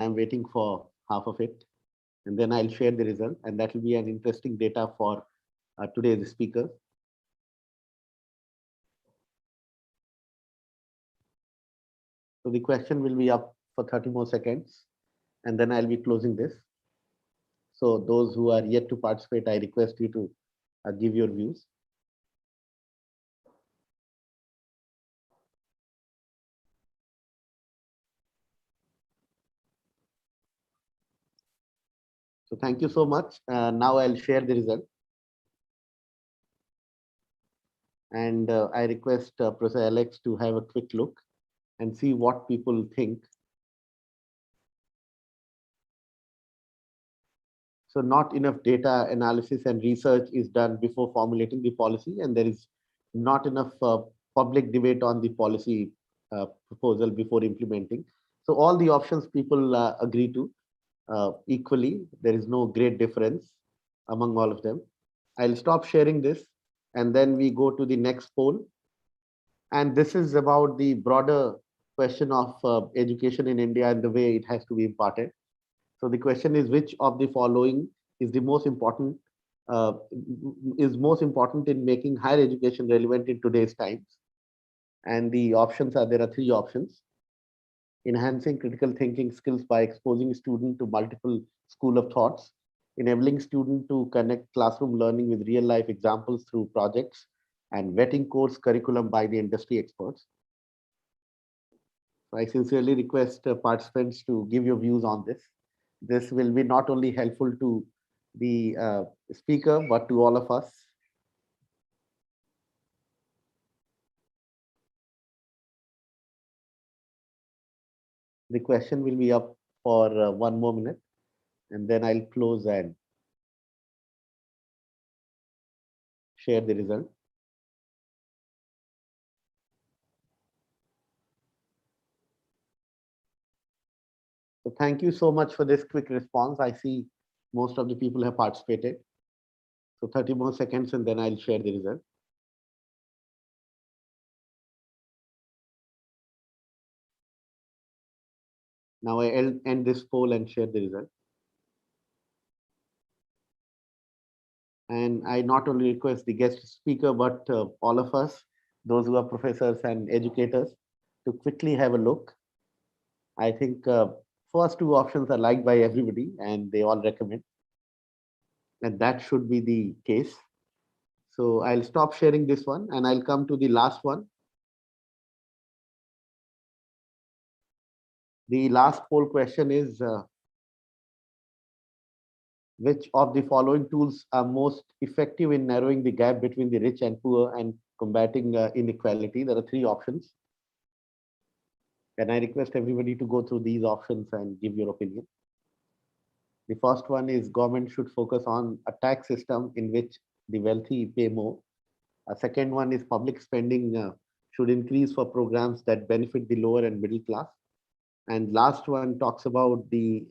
I'm waiting for half of it, and then I'll share the result, and that will be an interesting data for today's speaker. So the question will be up for 30 more seconds, and then I'll be closing this. So those who are yet to participate, I request you to give your views. So thank you so much. Now I'll share the result. And I request Professor Alex to have a quick look and see what people think. So not enough data analysis and research is done before formulating the policy, and there is not enough public debate on the policy proposal before implementing. So all the options people agree to equally. There is no great difference among all of them. I'll stop sharing this, and then we go to the next poll. And this is about the broader question of education in India and the way it has to be imparted. So the question is, which of the following is the uh, most important in making higher education relevant in today's times? And the options are, there are three options: enhancing critical thinking skills by exposing student to multiple school of thoughts, enabling student to connect classroom learning with real life examples through projects, and vetting course curriculum by the industry experts. So I sincerely request participants to give your views on this. This will be not only helpful to the speaker, but to all of us. The question will be up for 1 more minute, and then I'll close and share the result. So thank you so much for this quick response. I see most of the people have participated. So 30 more seconds, and then I'll share the result. Now I'll end this poll and share the result. And I not only request the guest speaker, but all of us, those who are professors and educators, to quickly have a look. I think first two options are liked by everybody and they all recommend. And that should be the case. So I'll stop sharing this one and I'll come to the last one. The last poll question is, which of the following tools are most effective in narrowing the gap between the rich and poor and combating inequality? There are three options. And I request everybody to go through these options and give your opinion. The first one is, government should focus on a tax system in which the wealthy pay more. A second one is, public spending should increase for programs that benefit the lower and middle class. And last one talks about the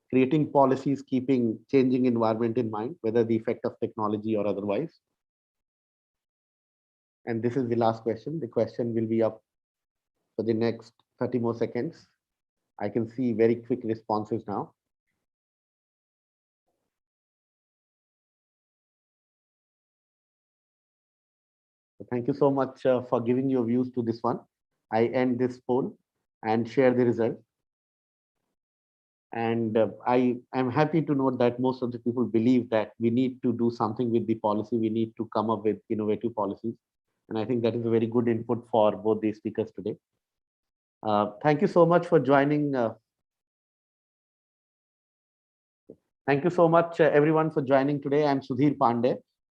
creating policies keeping changing environment in mind, whether the effect of technology or otherwise. And this is the last question. The question will be up for the next 30 more seconds. I can see very quick responses now. So thank you so much for giving your views to this one. I end this poll and share the result. And I am happy to note that most of the people believe that we need to do something with the policy. We need to come up with innovative policies. And I think that is a very good input for both the speakers today. Thank you so much for joining. Thank you so much, everyone, for joining today. I'm Sudhir Pandey,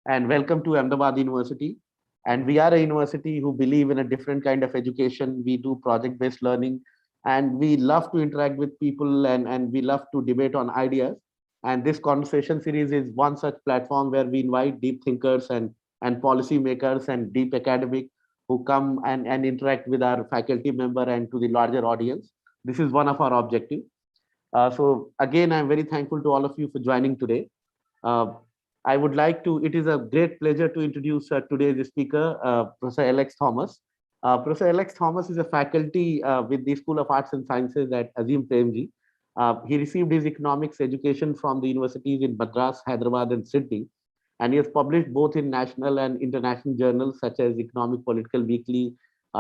and welcome to Ahmedabad University. And we are a university who believe in a different kind of education. We do project-based learning, and we love to interact with people, and we love to debate on ideas. And this conversation series is one such platform where we invite deep thinkers and policy makers and deep academic who come and interact with our faculty member and to the larger audience. This is one of our objectives. So again, I'm very thankful to all of you for joining today. Uh, I would like to, it is a great pleasure to introduce today's speaker, Professor Alex Thomas. Professor Alex Thomas is a faculty with the School of Arts and Sciences at Azim Premji. He received his economics education from the universities in Madras, Hyderabad, and Sydney, and he has published both in national and international journals such as Economic Political Weekly,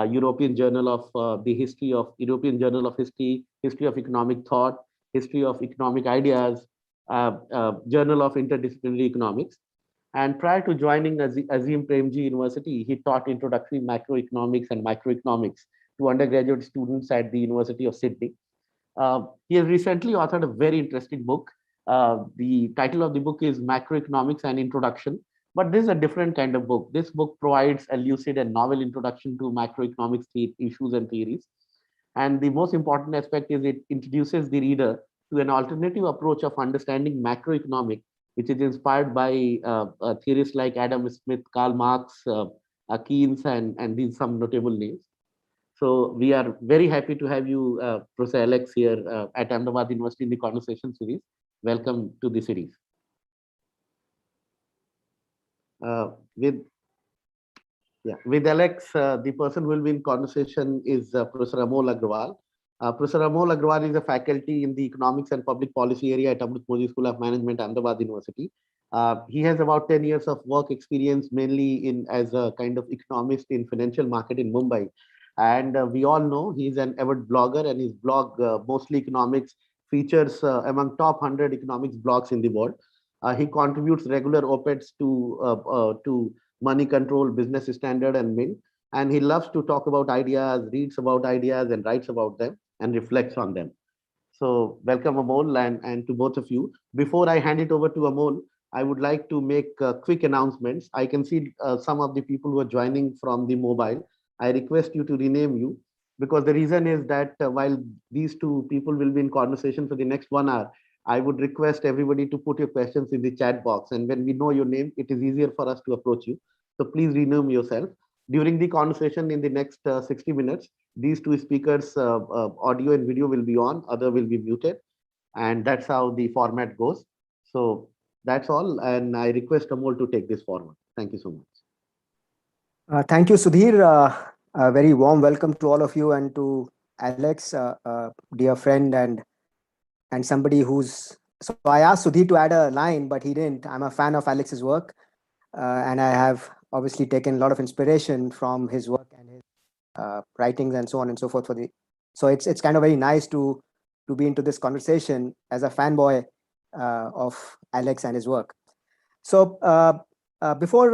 European Journal of the History of European Journal of History, History of Economic Thought, History of Economic Ideas, Journal of Interdisciplinary Economics. And prior to joining Azim Premji University, he taught introductory macroeconomics and microeconomics to undergraduate students at the University of Sydney. He has recently authored a very interesting book. The title of the book is Macroeconomics and Introduction, but this is a different kind of book. This book provides a lucid and novel introduction to macroeconomics issues and theories. And the most important aspect is it introduces the reader to an alternative approach of understanding macroeconomics, which is inspired by theorists like Adam Smith, Karl Marx, Keynes, and these some notable names. So we are very happy to have you, Professor Alex, here at Ahmedabad University in the conversation series. Welcome to the series. With with Alex, the person who will be in conversation is Professor Amol Agrawal. Professor Amol Agrawal is a faculty in the economics and public policy area at Amrit Modi School of Management, Ahmedabad University. He has about 10 years of work experience, mainly in as a kind of economist in financial market in Mumbai. And we all know he's an avid blogger, and his blog, mostly economics, features among top 100 economics blogs in the world. He contributes regular op-eds to Money Control, Business Standard, and Mint. And he loves to talk about ideas, reads about ideas, and writes about them and reflects on them. So welcome, Amol, and to both of you. Before I hand it over to Amol, I would like to make quick announcements. I can see some of the people who are joining from the mobile. I request you to rename you, because the reason is that while these two people will be in conversation for the next 1 hour, I would request everybody to put your questions in the chat box. And when we know your name, it is easier for us to approach you. So please rename yourself. During the conversation in the next 60 minutes, these two speakers, audio and video will be on, other will be muted. And that's how the format goes. So that's all. And I request Amol to take this forward. Thank you so much. Thank you, Sudhir. A very warm welcome to all of you, and to Alex, dear friend, and somebody who's. So I asked Sudhir to add a line, but he didn't. I'm a fan of Alex's work, and I have obviously taken a lot of inspiration from his work and his writings and so on and so forth. So it's kind of very nice to be into this conversation as a fanboy of Alex and his work. So before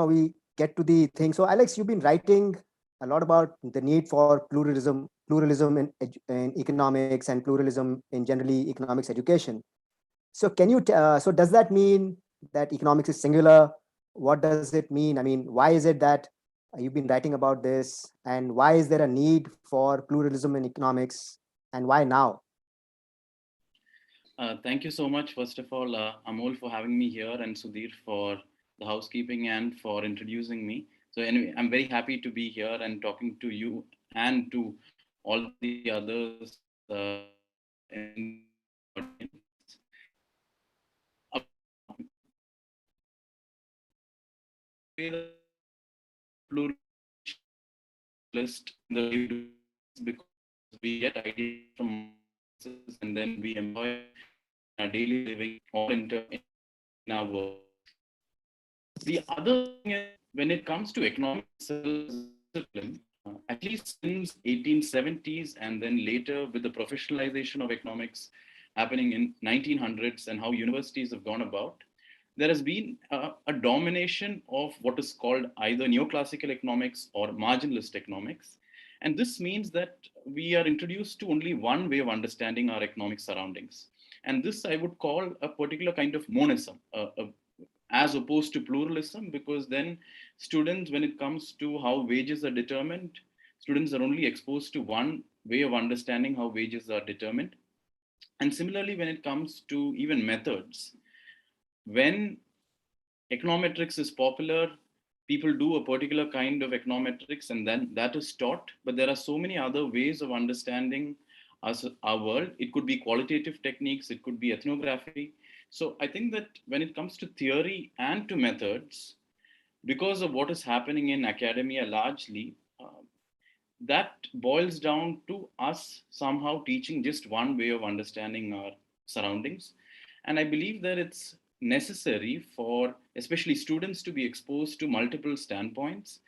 we get to the thing. So Alex, you've been writing a lot about the need for pluralism in economics, and pluralism in generally economics education. So can you so does that mean that economics is singular? What does it mean? I mean, why is it that you've been writing about this, and why is there a need for pluralism in economics, and why now? Thank you so much, first of all, Amol, for having me here, and Sudhir for the housekeeping and for introducing me. So anyway, I'm very happy to be here and talking to you and to all the others in the audience. Pluralist in the way we do, because we get ideas from sources and then we employ our daily living or in our work. The other thing is, when it comes to economic discipline, at least since 1870s, and then later with the professionalization of economics happening in 1900s and how universities have gone about, there has been a domination of what is called either neoclassical economics or marginalist economics. And this means that we are introduced to only one way of understanding our economic surroundings. And this I would call a particular kind of monism, as opposed to pluralism, because then students, when it comes to how wages are determined, students are only exposed to one way of understanding how wages are determined. And similarly, when it comes to even methods, when econometrics is popular, people do a particular kind of econometrics and then that is taught, but there are so many other ways of understanding our world. It could be qualitative techniques, it could be ethnography. So I think that when it comes to theory and to methods, because of what is happening in academia largely, that boils down to us somehow teaching just one way of understanding our surroundings. And I believe that it's necessary for especially students to be exposed to multiple standpoints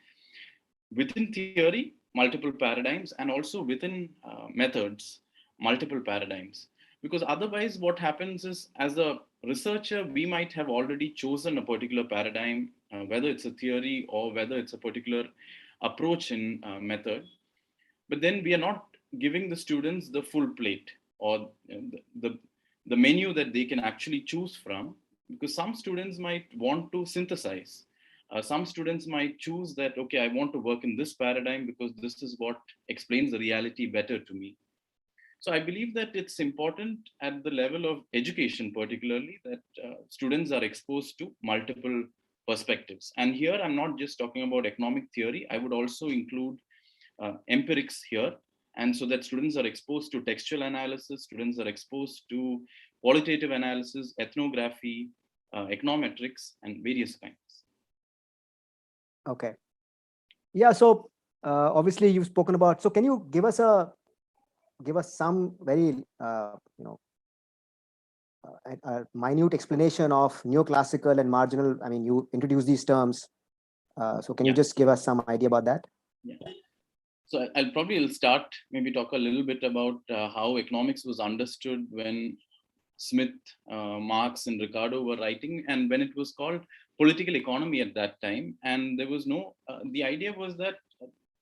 within theory, multiple paradigms, and also within methods, multiple paradigms. Because otherwise, what happens is, as a researcher, we might have already chosen a particular paradigm, whether it's a theory or whether it's a particular approach in method, but then we are not giving the students the full plate or the, the menu that they can actually choose from, because some students might want to synthesize. Some students might choose that, okay, I want to work in this paradigm because this is what explains the reality better to me. So I believe that it's important at the level of education, particularly, that students are exposed to multiple perspectives. And here I'm not just talking about economic theory, I would also include empirics here. And so that students are exposed to textual analysis, students are exposed to qualitative analysis, ethnography, econometrics, and various kinds. Okay. Yeah. So obviously you've spoken about. So can you give us some very a minute explanation of neoclassical and marginal? I mean, you introduced these terms. So can you just give us some idea about that? Yeah. So I'll probably start, maybe talk a little bit about how economics was understood when Smith, Marx, and Ricardo were writing, and when it was called political economy at that time. And there was no, the idea was that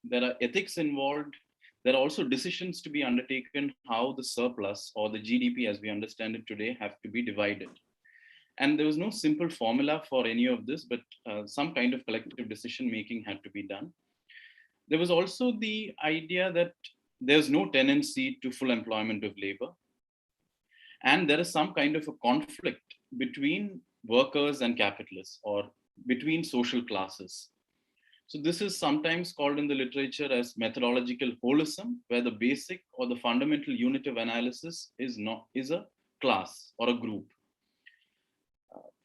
there are ethics involved. There are also decisions to be undertaken how the surplus or the GDP as we understand it today have to be divided. And there was no simple formula for any of this, but some kind of collective decision making had to be done. There was also the idea that there's no tendency to full employment of labor. And there is some kind of a conflict between workers and capitalists or between social classes. So this is sometimes called in the literature as methodological holism, where the basic or the fundamental unit of analysis is a class or a group.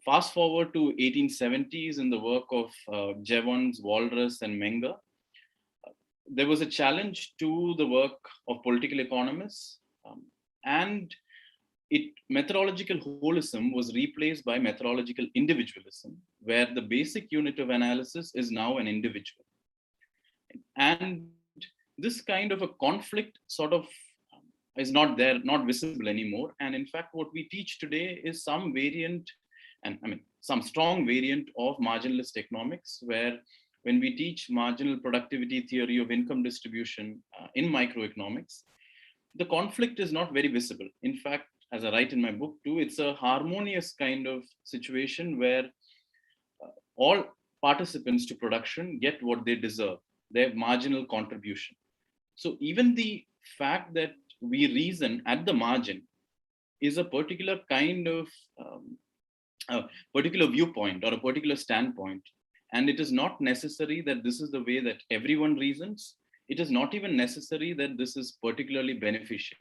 Fast forward to 1870s in the work of Jevons, Walras, and Menger, there was a challenge to the work of political economists, and methodological holism was replaced by methodological individualism, where the basic unit of analysis is now an individual. And this kind of a conflict sort of is not there, not visible anymore. And in fact, what we teach today is some variant, and I mean, some strong variant of marginalist economics, where when we teach marginal productivity theory of income distribution in microeconomics, the conflict is not very visible. In fact, as I write in my book too, it's a harmonious kind of situation where all participants to production get what they deserve, their marginal contribution. So even the fact that we reason at the margin is a particular kind of a particular viewpoint or a particular standpoint. And it is not necessary that this is the way that everyone reasons. It is not even necessary that this is particularly beneficial.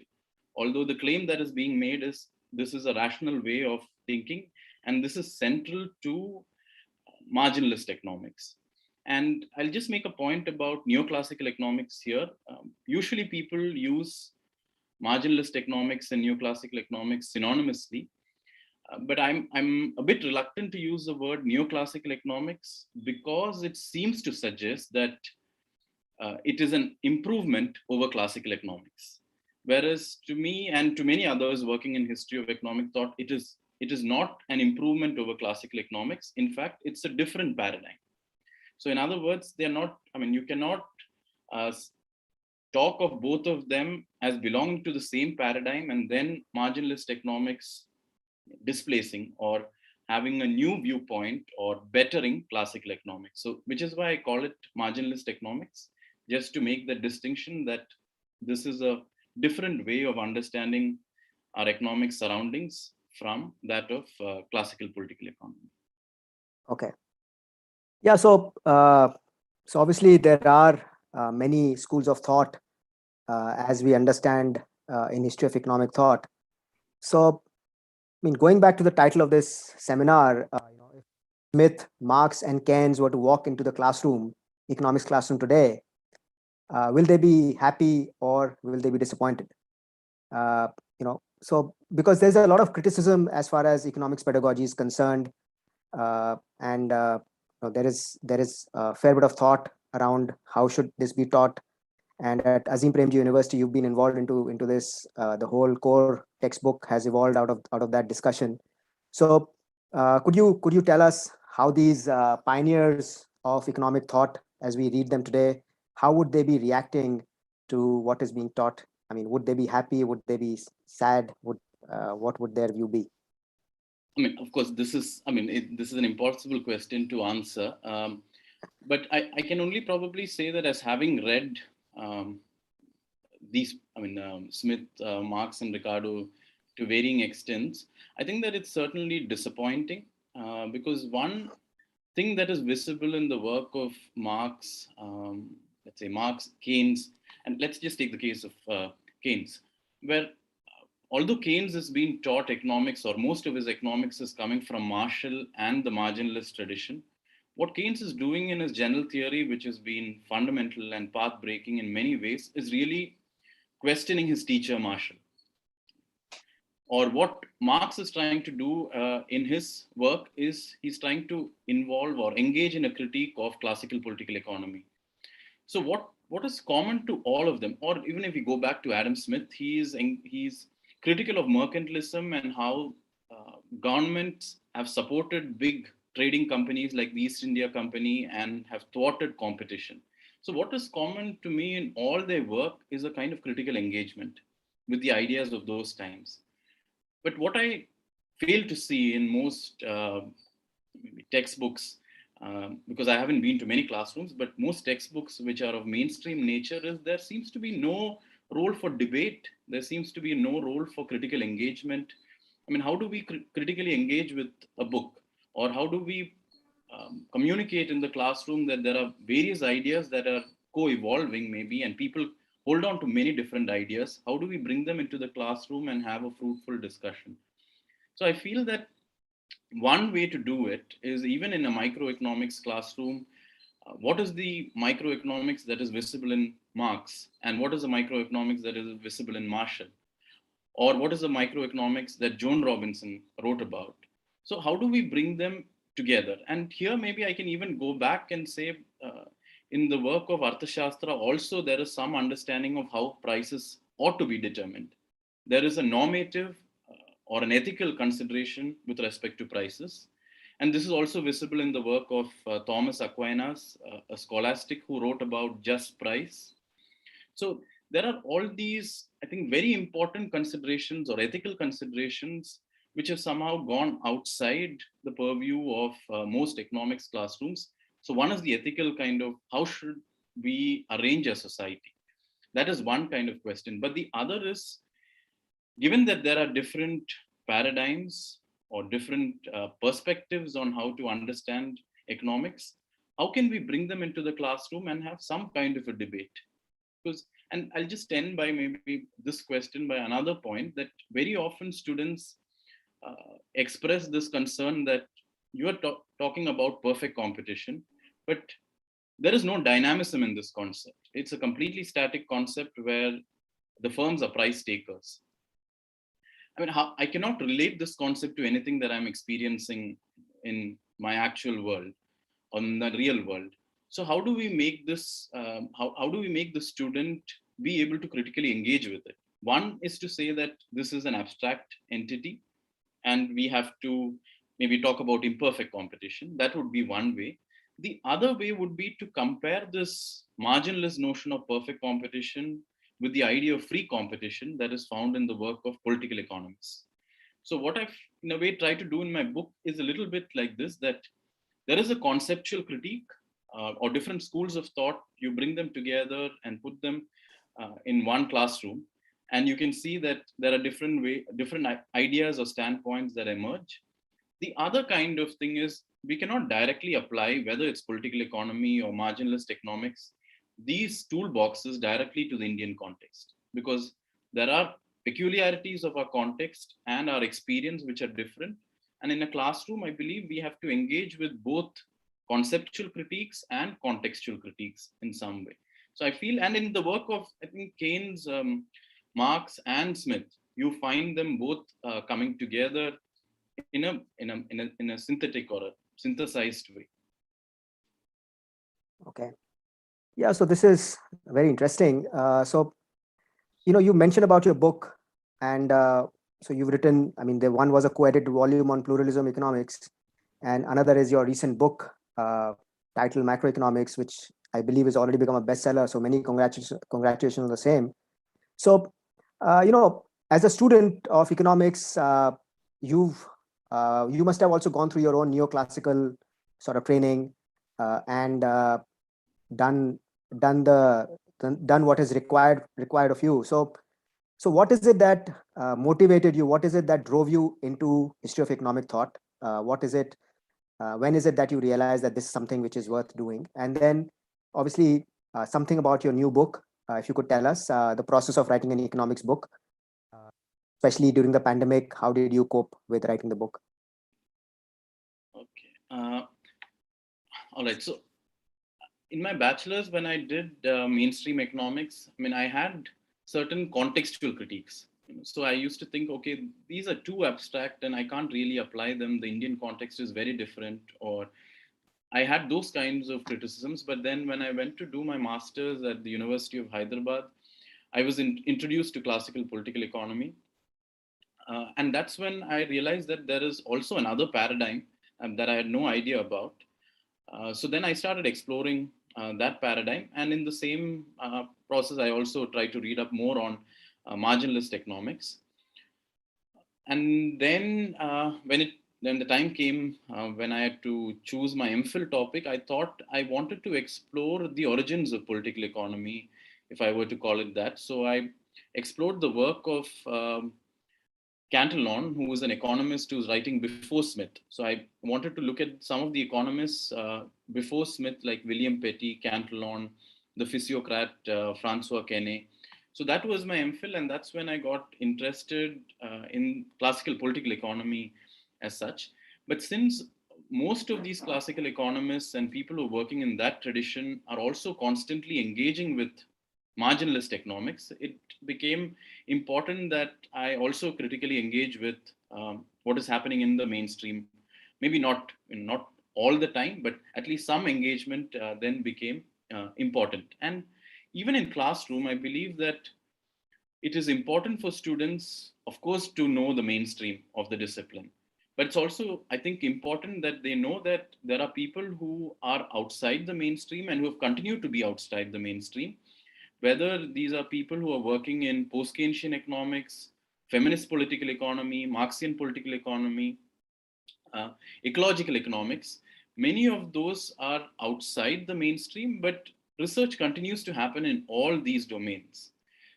Although the claim that is being made is this is a rational way of thinking, and this is central to marginalist economics. And I'll just make a point about neoclassical economics here. Usually people use marginalist economics and neoclassical economics synonymously. But I'm a bit reluctant to use the word neoclassical economics because it seems to suggest that it is an improvement over classical economics. Whereas to me and to many others working in history of economic thought, it is not an improvement over classical economics. In fact, it's a different paradigm. So in other words, they're not, I mean, you cannot talk of both of them as belonging to the same paradigm and then marginalist economics displacing or having a new viewpoint or bettering classical economics. So, which is why I call it marginalist economics, just to make the distinction that this is a different way of understanding our economic surroundings from that of classical political economy. Okay. Yeah. So, so obviously there are many schools of thought as we understand in history of economic thought. So, I mean, going back to the title of this seminar, if Smith, Marx, and Keynes were to walk into the classroom, economics classroom today, Will they be happy or will they be disappointed? So because there's a lot of criticism as far as economics pedagogy is concerned, and there is a fair bit of thought around how should this be taught. And at Azim Premji University, you've been involved into this. The whole core textbook has evolved out of that discussion. So, could you tell us how these pioneers of economic thought, as we read them today, how would they be reacting to what is being taught? I mean, would they be happy? Would they be sad? What would their view be? I mean, of course, this is an impossible question to answer. But I can only probably say that as having read um, Smith, Marx, and Ricardo to varying extents, I think that it's certainly disappointing because one thing that is visible in the work of Marx, let's say Marx, Keynes, and let's just take the case of Keynes, where although Keynes has been taught economics, or most of his economics is coming from Marshall and the marginalist tradition, what Keynes is doing in his general theory, which has been fundamental and path breaking in many ways, is really questioning his teacher Marshall. Or what Marx is trying to do in his work is he's trying to involve or engage in a critique of classical political economy. So what is common to all of them, or even if we go back to Adam Smith, he's critical of mercantilism and how governments have supported big trading companies like the East India Company and have thwarted competition. So what is common to me in all their work is a kind of critical engagement with the ideas of those times. But what I fail to see in most textbooks, because I haven't been to many classrooms, but most textbooks which are of mainstream nature, is there seems to be no role for debate. There seems to be no role for critical engagement. I mean, how do we critically engage with a book? Or how do we communicate in the classroom that there are various ideas that are co-evolving maybe, and people hold on to many different ideas? How do we bring them into the classroom and have a fruitful discussion? So I feel that one way to do it is, even in a microeconomics classroom, what is the microeconomics that is visible in Marx, and what is the microeconomics that is visible in Marshall, or what is the microeconomics that Joan Robinson wrote about? So how do we bring them together? And here maybe I can even go back and say, in the work of Arthashastra also, there is some understanding of how prices ought to be determined. There is a normative or an ethical consideration with respect to prices. And this is also visible in the work of Thomas Aquinas, a scholastic who wrote about just price. So there are all these, I think, very important considerations or ethical considerations which have somehow gone outside the purview of most economics classrooms. So one is the ethical kind of, how should we arrange a society? That is one kind of question. But the other is, given that there are different paradigms or different perspectives on how to understand economics, how can we bring them into the classroom and have some kind of a debate? Because, and I'll just end by maybe this question by another point, that very often students express this concern that you are talking about perfect competition, but there is no dynamism in this concept. It's a completely static concept where the firms are price takers. I mean, I cannot relate this concept to anything that I'm experiencing in my actual world, on the real world. So how do we make this, how do we make the student be able to critically engage with it? One is to say that this is an abstract entity and we have to maybe talk about imperfect competition. That would be one way. The other way would be to compare this marginalist notion of perfect competition with the idea of free competition that is found in the work of political economists. So what I've in a way tried to do in my book is a little bit like this, that there is a conceptual critique or different schools of thought. You bring them together and put them in one classroom, and you can see that there are different ideas or standpoints that emerge. The other kind of thing is, we cannot directly apply, whether it's political economy or marginalist economics, these toolboxes directly to the Indian context, because there are peculiarities of our context and our experience which are different. And in a classroom, I believe we have to engage with both conceptual critiques and contextual critiques in some way. So I feel, and in the work of, I think, Keynes, Marx, and Smith, you find them both coming together in a synthetic or a synthesized way. Okay. Yeah, so this is very interesting. So, you mentioned about your book, and so you've written, I mean, the one was a co-edited volume on pluralism economics, and another is your recent book titled Macroeconomics, which I believe has already become a bestseller. So many congratulations on the same. So, as a student of economics, you must have also gone through your own neoclassical sort of training, and done done what is required of you. So what is it that motivated you? What is it that drove you into history of economic thought? What is it? When is it that you realize that this is something which is worth doing? And then, obviously, something about your new book. If you could tell us the process of writing an economics book, especially during the pandemic. How did you cope with writing the book? Okay. All right. So in my bachelor's, when I did mainstream economics, I mean, I had certain contextual critiques. So I used to think, okay, these are too abstract and I can't really apply them. The Indian context is very different, or I had those kinds of criticisms. But then when I went to do my master's at the University of Hyderabad, I was introduced to classical political economy. And that's when I realized that there is also another paradigm that I had no idea about. So then I started exploring that paradigm. And in the same process, I also tried to read up more on marginalist economics. And then when the time came when I had to choose my MPhil topic, I thought I wanted to explore the origins of political economy, if I were to call it that. So I explored the work of Cantillon, who was an economist who was writing before Smith. So I wanted to look at some of the economists before Smith, like William Petty, Cantillon, the physiocrat Francois Quesnay. So that was my MPhil, and that's when I got interested in classical political economy as such. But since most of these classical economists and people who are working in that tradition are also constantly engaging with marginalist economics, it became important that I also critically engage with what is happening in the mainstream. Maybe not all the time, but at least some engagement then became important. And even in classroom, I believe that it is important for students, of course, to know the mainstream of the discipline. But it's also, I think, important that they know that there are people who are outside the mainstream and who have continued to be outside the mainstream, whether these are people who are working in post-Keynesian economics, feminist political economy, Marxian political economy, uh, ecological economics. Many of those are outside the mainstream, but research continues to happen in all these domains.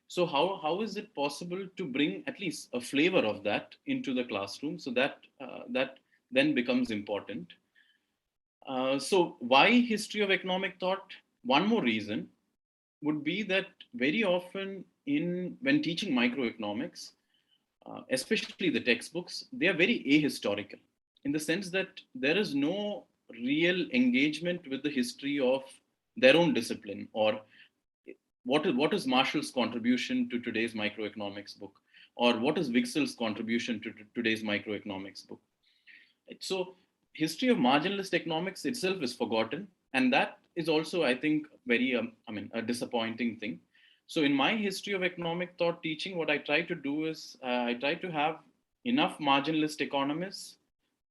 So how is it possible to bring at least a flavor of that into the classroom, so that that then becomes important? So why history of economic thought? One more reason would be that very often when teaching microeconomics, especially the textbooks, they are very ahistorical in the sense that there is no real engagement with the history of their own discipline, or what is Marshall's contribution to today's microeconomics book, or what is Wixell's contribution to today's microeconomics book. So history of marginalist economics itself is forgotten, and that is also, I think, very a disappointing thing. So in my history of economic thought teaching, what I try to do is I try to have enough marginalist economists,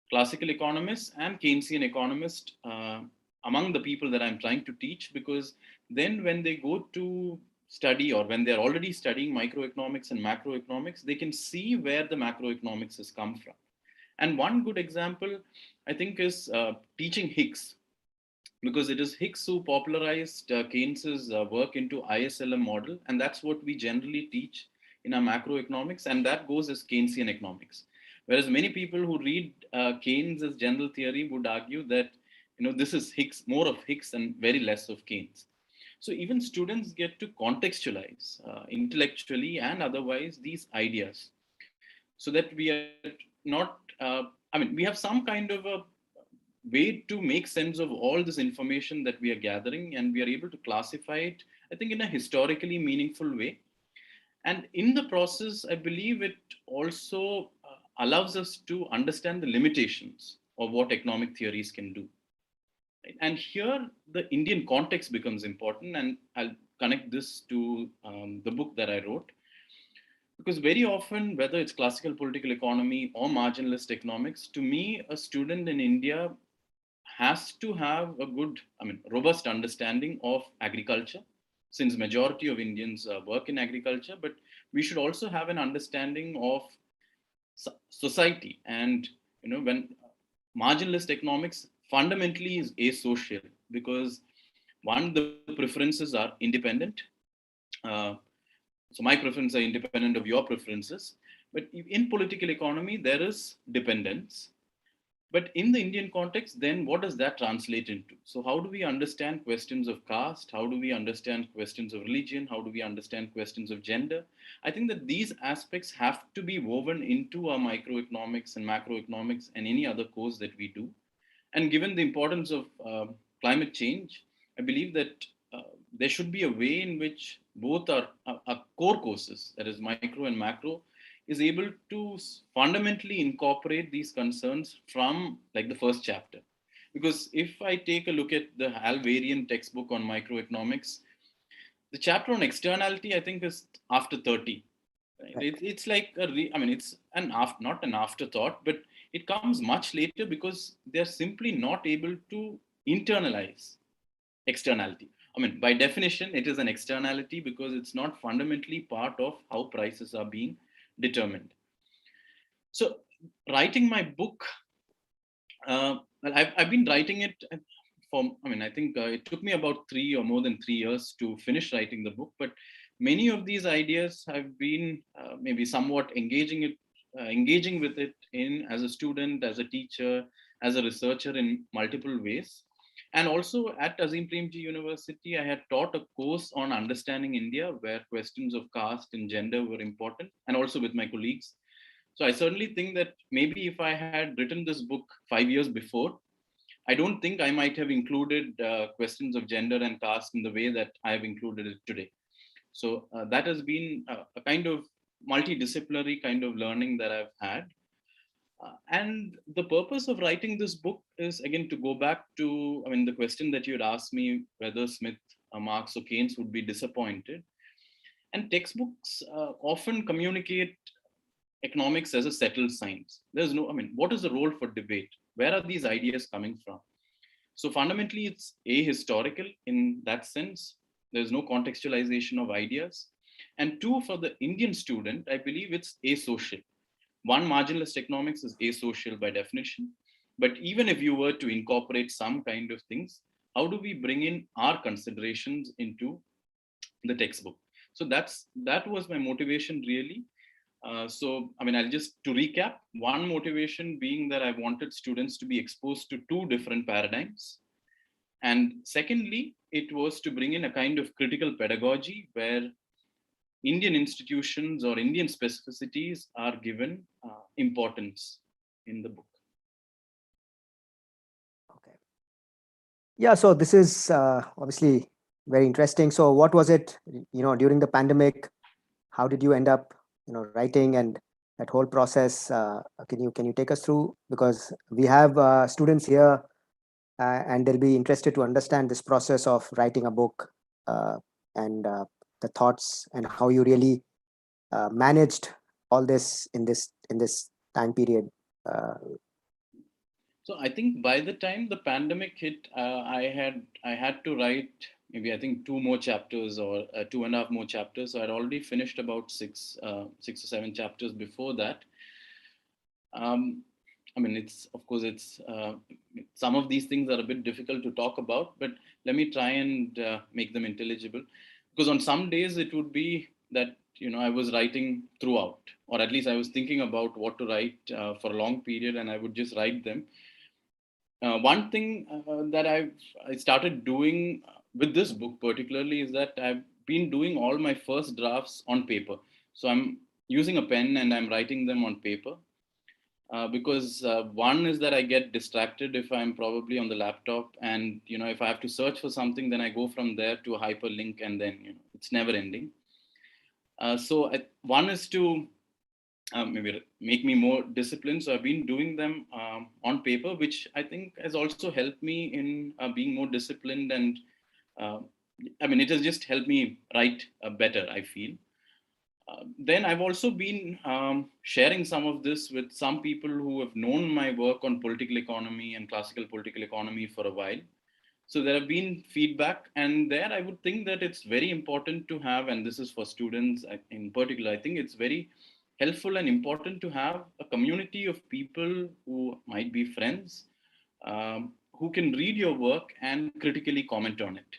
classical economists, and Keynesian economists among the people that I'm trying to teach, because then when they go to study, or when they're already studying microeconomics and macroeconomics, they can see where the macroeconomics has come from. And one good example, I think, is teaching Hicks, because it is Hicks who popularized Keynes's work into ISLM model, and that's what we generally teach in our macroeconomics, and that goes as Keynesian economics. Whereas many people who read Keynes as general theory would argue that this is Hicks, more of Hicks and very less of Keynes. So even students get to contextualize intellectually and otherwise these ideas, so that we are not, we have some kind of a way to make sense of all this information that we are gathering, and we are able to classify it I think in a historically meaningful way. And in the process, I believe it also allows us to understand the limitations of what economic theories can do. Right? And here, the Indian context becomes important, and I'll connect this to the book that I wrote. Because very often, whether it's classical political economy or marginalist economics, to me, a student in India has to have a good, robust understanding of agriculture, since majority of Indians work in agriculture, but we should also have an understanding of society. And, when marginalist economics fundamentally is asocial, because one, the preferences are independent. Uh, so my preferences are independent of your preferences. But in political economy, there is dependence. But in the Indian context, then what does that translate into? So, how do we understand questions of caste? How do we understand questions of religion? How do we understand questions of gender? I think that these aspects have to be woven into our microeconomics and macroeconomics and any other course that we do. And given the importance of climate change, I believe that there should be a way in which both our core courses, that is micro and macro, is able to fundamentally incorporate these concerns from like the first chapter. Because if I take a look at the Hal Varian textbook on microeconomics, the chapter on externality, I think, is after 30. Right? It's like it's not an afterthought, but it comes much later because they're simply not able to internalize externality. By definition, it is an externality because it's not fundamentally part of how prices are being determined. So, writing my book, I've been writing it I think it took me about 3 years to finish writing the book, but many of these ideas have been maybe somewhat engaging with it in as a student, as a teacher, as a researcher in multiple ways. And also at Azim Premji University, I had taught a course on understanding India where questions of caste and gender were important, and also with my colleagues. So I certainly think that maybe if I had written this book 5 years before, I don't think I might have included questions of gender and caste in the way that I have included it today. So that has been a kind of multidisciplinary kind of learning that I've had. And the purpose of writing this book is, again, to go back to, the question that you had asked me, whether Smith, Marx, or Keynes would be disappointed. And textbooks often communicate economics as a settled science. There's no, what is the role for debate? Where are these ideas coming from? So fundamentally, it's ahistorical in that sense. There's no contextualization of ideas. And two, for the Indian student, I believe it's asocial. One, marginalist economics is asocial by definition. But even if you were to incorporate some kind of things, how do we bring in our considerations into the textbook? So that was my motivation, really. I'll just to recap, one motivation being that I wanted students to be exposed to two different paradigms. And secondly, it was to bring in a kind of critical pedagogy where Indian institutions or Indian specificities are given importance in the book. Okay. Yeah, so this is obviously very interesting. So what was it, during the pandemic, how did you end up, writing and that whole process? Can you take us through? Because we have students here and they'll be interested to understand this process of writing a book and the thoughts and how you really managed all this in this time period. So I think by the time the pandemic hit, I had to write maybe, I think, 2 more chapters or 2.5 more chapters. So I'd already finished about 6 or 7 chapters before that. It's, of course, it's some of these things are a bit difficult to talk about, but let me try and make them intelligible. Because on some days it would be that, I was writing throughout, or at least I was thinking about what to write for a long period, and I would just write them. One thing that I started doing with this book particularly is that I've been doing all my first drafts on paper. So I'm using a pen and I'm writing them on paper. because one is that I get distracted if I'm probably on the laptop, and if I have to search for something, then I go from there to a hyperlink, and then it's never ending. One is to maybe make me more disciplined. So I've been doing them on paper, which I think has also helped me in being more disciplined, and it has just helped me write better, I feel. Then I've also been sharing some of this with some people who have known my work on political economy and classical political economy for a while. So there have been feedback, and there I would think that it's very important to have, and this is for students in particular, I think it's very helpful and important to have a community of people who might be friends, who can read your work and critically comment on it.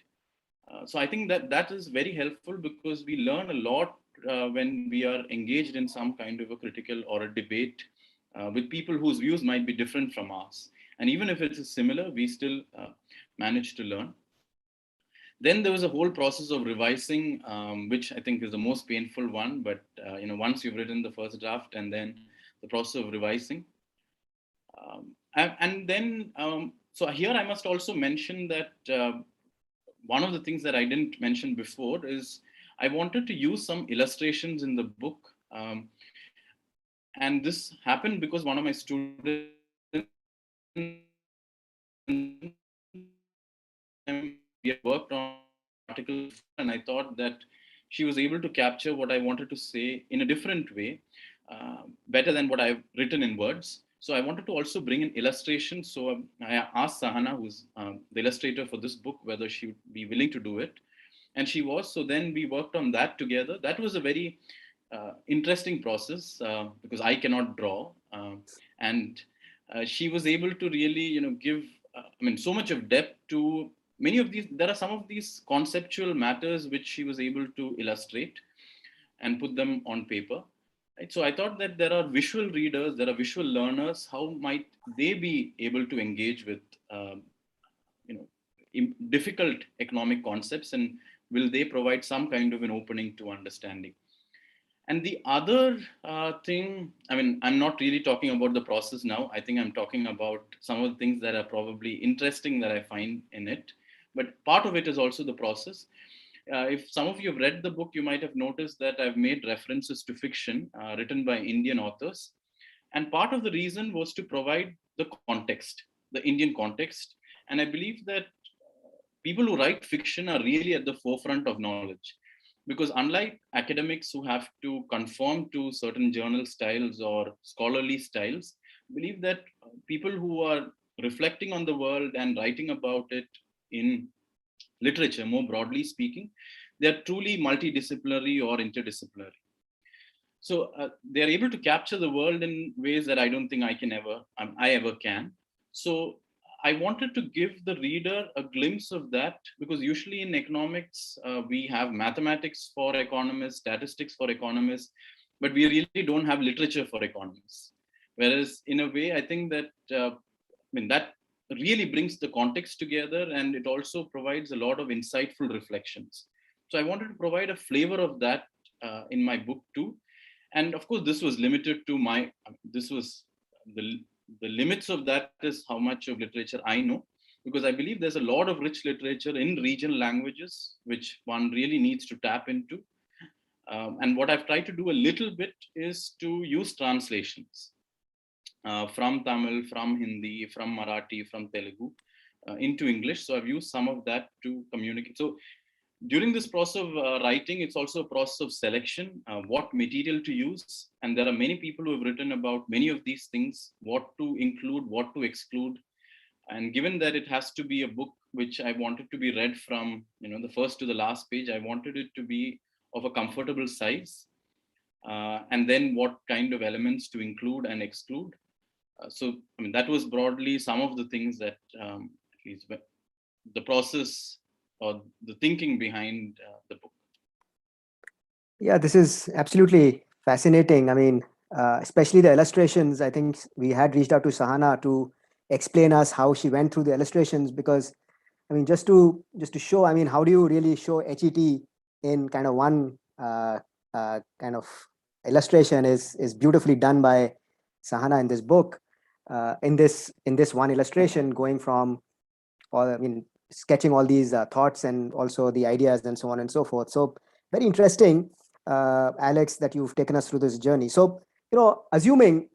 So I think that that is very helpful, because we learn a lot when we are engaged in some kind of a critical or a debate with people whose views might be different from ours. And even if it is similar, we still manage to learn. Then there was a whole process of revising, which I think is the most painful one. But once you've written the first draft, and then the process of revising, so here I must also mention that one of the things that I didn't mention before is I wanted to use some illustrations in the book. And this happened because one of my students we worked on article, and I thought that she was able to capture what I wanted to say in a different way, better than what I've written in words. So I wanted to also bring in illustrations. So I asked Sahana, who's the illustrator for this book, whether she would be willing to do it. And she was. So then we worked on that together. That was a very interesting process, because I cannot draw. And she was able to really, give, so much of depth to many of these. There are some of these conceptual matters which she was able to illustrate and put them on paper. Right? So I thought that there are visual readers, there are visual learners. How might they be able to engage with, difficult economic concepts, and will they provide some kind of an opening to understanding? And the other thing, I'm not really talking about the process now. I think I'm talking about some of the things that are probably interesting that I find in it. But part of it is also the process. If some of you have read the book, you might have noticed that I've made references to fiction written by Indian authors. And part of the reason was to provide the context, the Indian context. And I believe that people who write fiction are really at the forefront of knowledge. Because unlike academics who have to conform to certain journal styles or scholarly styles, I believe that people who are reflecting on the world and writing about it in literature, more broadly speaking, they are truly multidisciplinary or interdisciplinary. So they are able to capture the world in ways that I don't think I ever can. So I wanted to give the reader a glimpse of that, because usually in economics, we have mathematics for economists, statistics for economists, but we really don't have literature for economists. Whereas in a way, I think that, that really brings the context together, and it also provides a lot of insightful reflections. So I wanted to provide a flavor of that in my book too. And of course, this was limited to this was the limits of that is how much of literature I know, because I believe there's a lot of rich literature in regional languages, which one really needs to tap into. And what I've tried to do a little bit is to use translations from Tamil, from Hindi, from Marathi, from Telugu into English. So I've used some of that to communicate. So during this process of writing, it's also a process of selection, what material to use. And there are many people who have written about many of these things, what to include, what to exclude. And given that it has to be a book which I wanted to be read from, the first to the last page, I wanted it to be of a comfortable size. And then what kind of elements to include and exclude. That was broadly some of the things that at least the process or the thinking behind the book. Yeah, this is absolutely fascinating. Especially the illustrations. I think we had reached out to Sahana to explain us how she went through the illustrations, because just to show, how do you really show HET in kind of one kind of illustration is beautifully done by Sahana in this book, in this one illustration, going from sketching all these thoughts and also the ideas and so on and so forth. So very interesting, Alex, that you've taken us through this journey. So, assuming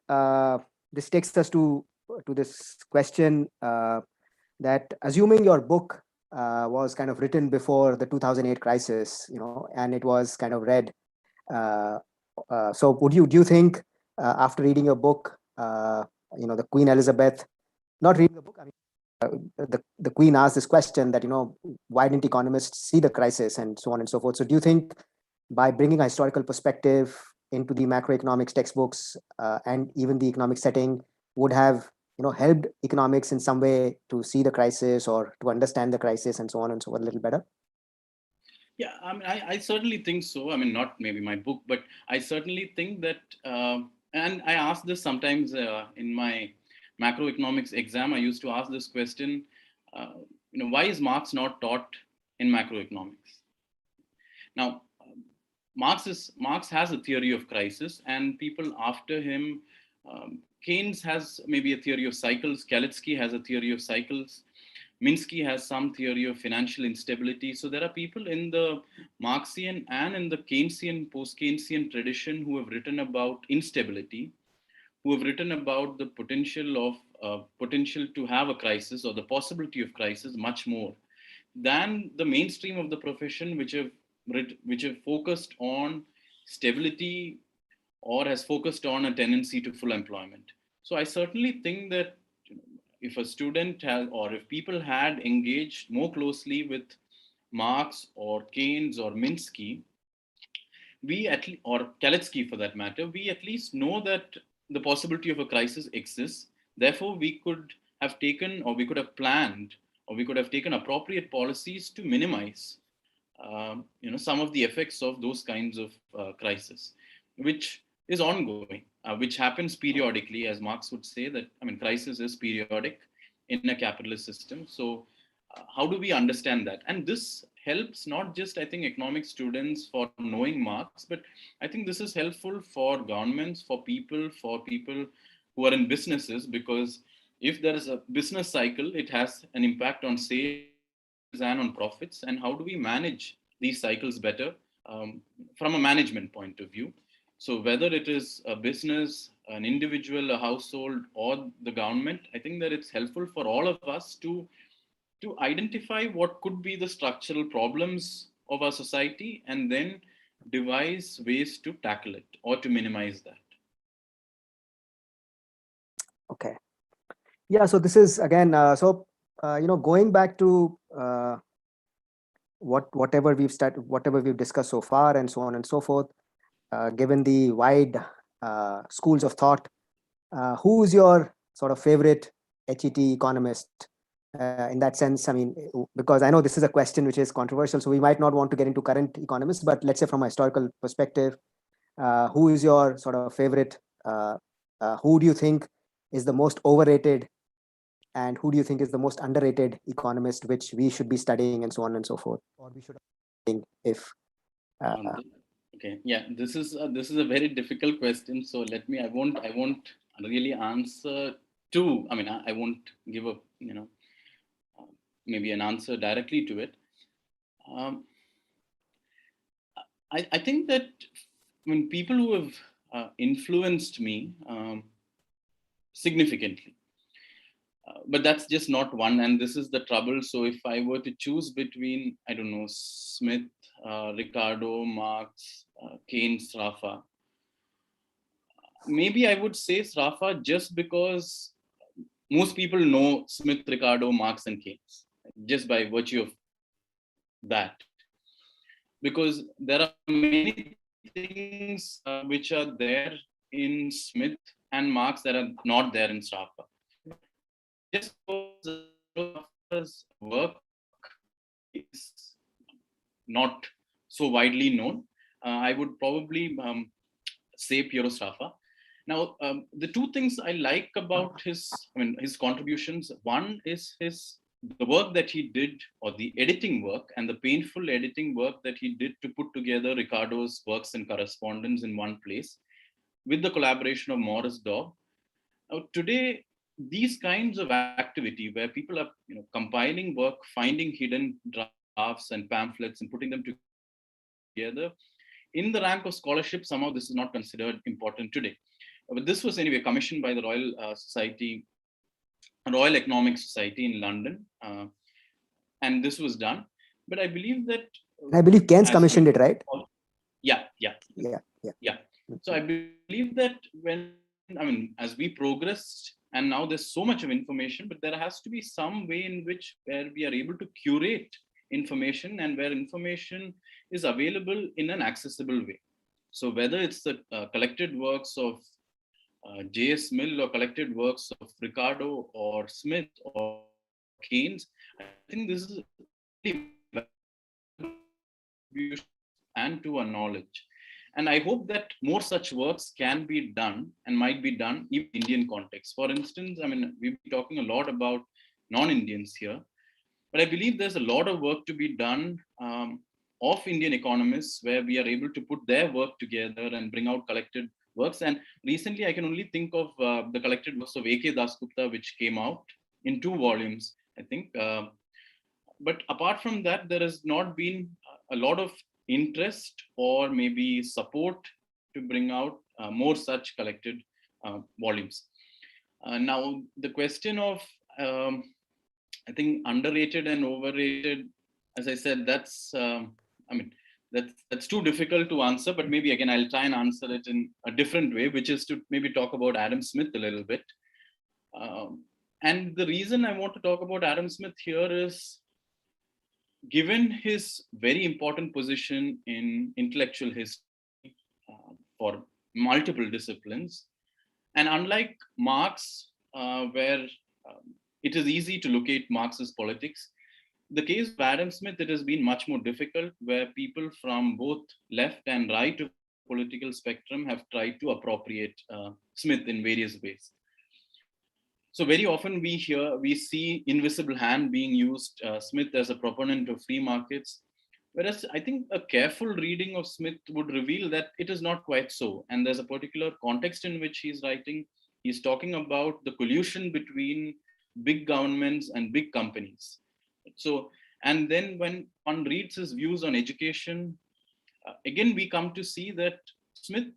this takes us to this question, that assuming your book was kind of written before the 2008 crisis, and it was kind of read. So do you think after reading your book, the Queen Elizabeth, not reading the book, the Queen asked this question that, why didn't economists see the crisis and so on and so forth. So do you think by bringing a historical perspective into the macroeconomics textbooks and even the economic setting would have, helped economics in some way to see the crisis or to understand the crisis and so on and so forth a little better? Yeah, I mean, I certainly think so. I mean, not maybe my book, but I certainly think that, and I ask this sometimes in my macroeconomics exam. I used to ask this question, why is Marx not taught in macroeconomics? Now, Marx has a theory of crisis, and people after him, Keynes has maybe a theory of cycles, Kalitsky has a theory of cycles, Minsky has some theory of financial instability. So there are people in the Marxian and in the Keynesian, post-Keynesian tradition who have written about instability, who have written about the potential to have a crisis or the possibility of crisis much more than the mainstream of the profession, which have focused on stability or has focused on a tendency to full employment. So I certainly think that if a student has, or if people had engaged more closely with Marx or Keynes or Minsky, or Kalitsky for that matter, we at least know that the possibility of a crisis exists. Therefore, we could have taken, or we could have planned, or we could have taken appropriate policies to minimize, some of the effects of those kinds of crisis, which is ongoing, which happens periodically, as Marx would say that, crisis is periodic in a capitalist system. So how do we understand that? And this helps not just, I think, economic students for knowing Marx, but I think this is helpful for governments, for people who are in businesses, because if there is a business cycle, it has an impact on sales and on profits. And how do we manage these cycles better from a management point of view? So whether it is a business, an individual, a household, or the government, I think that it's helpful for all of us to identify what could be the structural problems of our society and then devise ways to tackle it or to minimize that. Okay. Yeah, so this is again, going back to whatever we've discussed so far and so on and so forth, given the wide schools of thought, who is your sort of favorite HET economist in that sense? I mean, because I know this is a question which is controversial, so we might not want to get into current economists, but let's say from a historical perspective, who is your sort of favorite? Who do you think is the most overrated, and who do you think is the most underrated economist, which we should be studying and so on and so forth, or we should if okay, yeah, this is a very difficult question. So I won't really answer to. I won't give a maybe an answer directly to it. I think that when people who have influenced me significantly, but that's just not one, and this is the trouble. So if I were to choose between, I don't know, Smith, Ricardo, Marx, Keynes, Sraffa, maybe I would say Sraffa just because most people know Smith, Ricardo, Marx, and Keynes just by virtue of that. Because there are many things which are there in Smith and Marx that are not there in Sraffa. Just because Sraffa's work is not so widely known, I would probably say Piero Sraffa. Now, the two things I like about his contributions, one is the work that he did, or the editing work and the painful editing work that he did to put together Ricardo's works and correspondence in one place with the collaboration of Morris Daub. Now, today, these kinds of activity where people are compiling work, finding hidden drafts and pamphlets and putting them together, in the rank of scholarship, somehow this is not considered important today. But this was anyway commissioned by the Royal Economic Society in London, and this was done. But I believe that I believe Keynes as commissioned we, it, right? yeah, yeah, Yeah. yeah. So I believe that as we progressed, and now there's so much of information, but there has to be some way in which where we are able to curate information and where information is available in an accessible way. So whether it's the collected works of J.S. Mill or collected works of Ricardo or Smith or Keynes, I think this is really and to our knowledge. And I hope that more such works can be done and might be done in Indian context. For instance, we've been talking a lot about non-Indians here, but I believe there's a lot of work to be done of Indian economists where we are able to put their work together and bring out collected works. And recently, I can only think of the collected works of A.K. Dasgupta, which came out in 2 volumes, I think. But apart from that, there has not been a lot of interest or maybe support to bring out more such collected volumes. Now, the question of, I think, underrated and overrated, as I said, that's too difficult to answer, but maybe again, I'll try and answer it in a different way, which is to maybe talk about Adam Smith a little bit. And the reason I want to talk about Adam Smith here is, given his very important position in intellectual history for multiple disciplines, and unlike Marx, where it is easy to locate Marx's politics, the case of Adam Smith, it has been much more difficult, where people from both left and right of the political spectrum have tried to appropriate Smith in various ways. So very often we see invisible hand being used, Smith as a proponent of free markets, whereas I think a careful reading of Smith would reveal that it is not quite so. And there's a particular context in which he's writing. He's talking about the collusion between big governments and big companies. So, and then when one reads his views on education, again, we come to see that Smith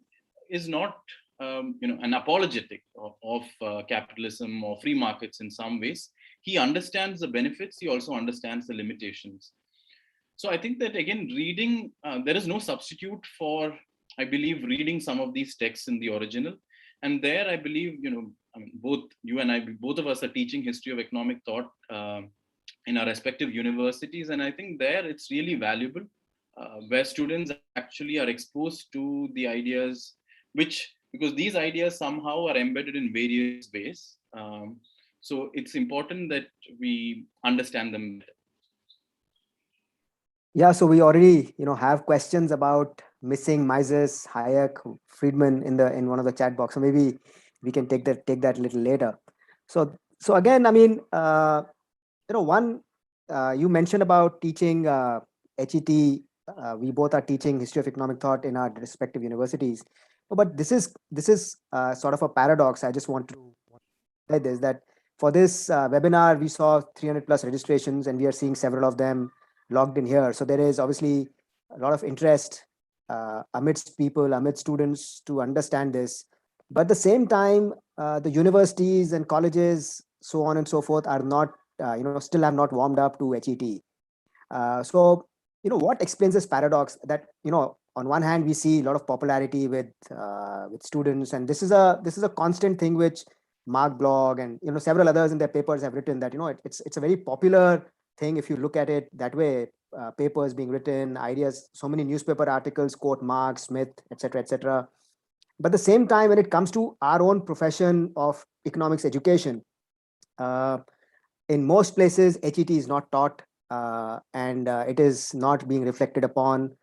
is not an apologetic of capitalism or free markets in some ways. He understands the benefits, he also understands the limitations. So I think that, again, reading, there is no substitute for, I believe, reading some of these texts in the original. And there, I believe, both you and I, both of us are teaching history of economic thought in our respective universities. And I think there it's really valuable, where students actually are exposed to the ideas, because these ideas somehow are embedded in various ways. So it's important that we understand them better. Yeah, so we already have questions about missing Mises, Hayek, Friedman in one of the chat box. So maybe we can take that a little later. So again, one you mentioned about teaching HET. We both are teaching history of economic thought in our respective universities. But this is sort of a paradox. I just want to say this, that for this webinar, we saw 300 plus registrations, and we are seeing several of them logged in here. So there is obviously a lot of interest amidst students to understand this. But at the same time, the universities and colleges, so on and so forth, are not, still have not warmed up to HET. So, what explains this paradox that, on one hand, we see a lot of popularity with students, and this is a constant thing which Mark Blog and several others in their papers have written, that it's a very popular thing if you look at it that way. Papers being written, ideas, so many newspaper articles quote Marx, Smith, etc., etc. But at the same time, when it comes to our own profession of economics education, in most places HET is not taught, and it is not being reflected upon.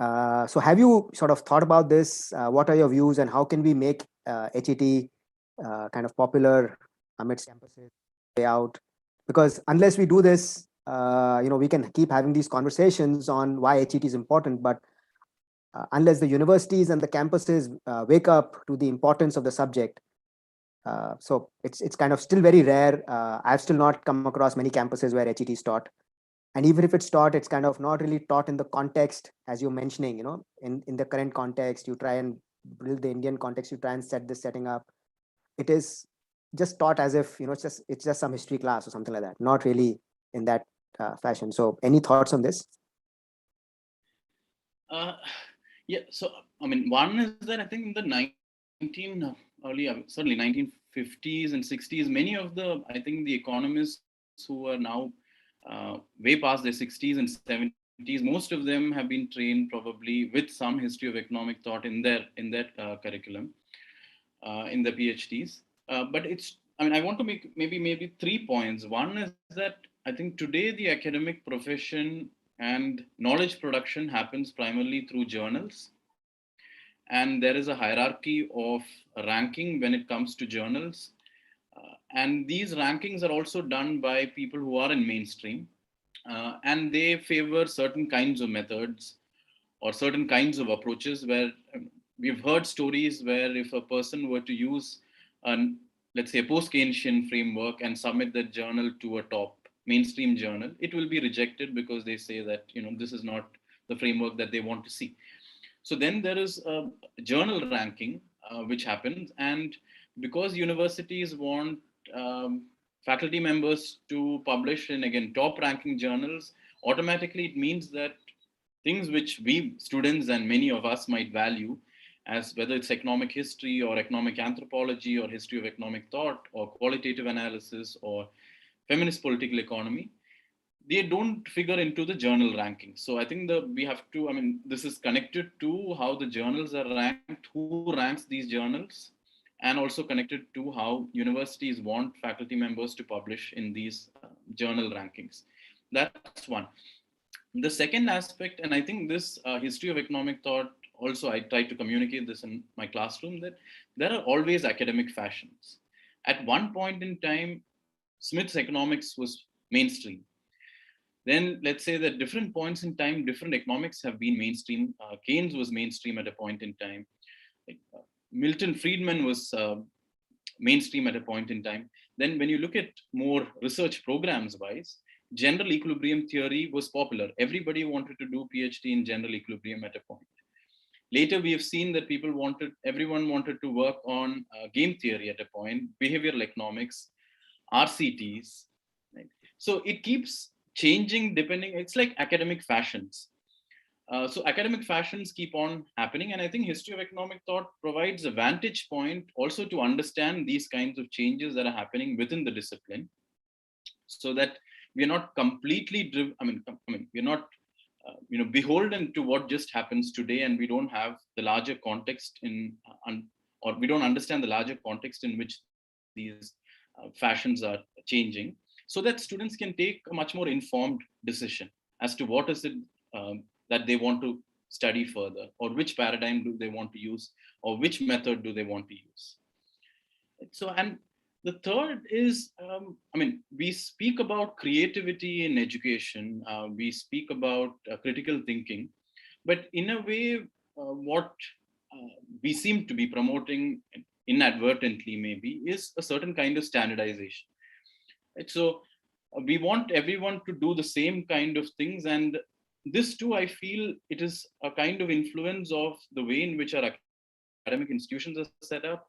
So have you sort of thought about this? What are your views, and how can we make HET kind of popular amidst campuses way out? Because unless we do this, we can keep having these conversations on why HET is important, but unless the universities and the campuses wake up to the importance of the subject, So it's kind of still very rare. I've still not come across many campuses where HET is taught. And even if it's taught, it's kind of not really taught in the context, as you're mentioning, in the current context, you try and build the Indian context, you try and set this setting up. It is just taught as if, it's just some history class or something like that, not really in that fashion. So any thoughts on this? Yeah, so I mean, one is that I think in the certainly 1950s and 60s, many of I think the economists who are now way past their 60s and 70s, most of them have been trained probably with some history of economic thought in their curriculum, in the PhDs. But I want to make maybe 3 points. One is that I think today the academic profession and knowledge production happens primarily through journals. And there is a hierarchy of ranking when it comes to journals. And these rankings are also done by people who are in mainstream. And they favor certain kinds of methods or certain kinds of approaches where we've heard stories where if a person were to use let's say a post-Keynesian framework and submit that journal to a top mainstream journal, it will be rejected because they say that this is not the framework that they want to see. So then there is a journal ranking which happens, and because universities want faculty members to publish in again top ranking journals, automatically it means that things which we students and many of us might value, as whether it's economic history or economic anthropology or history of economic thought or qualitative analysis or feminist political economy, they don't figure into the journal rankings. So I think we have to, this is connected to how the journals are ranked, who ranks these journals, and also connected to how universities want faculty members to publish in these journal rankings. That's one. The second aspect, and I think this history of economic thought, also I try to communicate this in my classroom, that there are always academic fashions. At one point in time, Smith's economics was mainstream. Then let's say that different points in time, different economics have been mainstream. Keynes was mainstream at a point in time. Milton Friedman was mainstream at a point in time. Then when you look at more research programs wise, general equilibrium theory was popular. Everybody wanted to do PhD in general equilibrium at a point. Later, we have seen that everyone wanted to work on game theory at a point, behavioral economics, RCTs. Right? So it keeps changing depending, it's like academic fashions. So academic fashions keep on happening. And I think history of economic thought provides a vantage point also to understand these kinds of changes that are happening within the discipline, so that we are not completely driven. We're not beholden to what just happens today, and we don't have the larger context or we don't understand the larger context in which these fashions are changing, so that students can take a much more informed decision as to what is it that they want to study further, or which paradigm do they want to use, or which method do they want to use. So, and the third is, we speak about creativity in education, we speak about critical thinking, but in a way, what we seem to be promoting inadvertently maybe is a certain kind of standardization. Right? So we want everyone to do the same kind of things, and this too, I feel it is a kind of influence of the way in which our academic institutions are set up,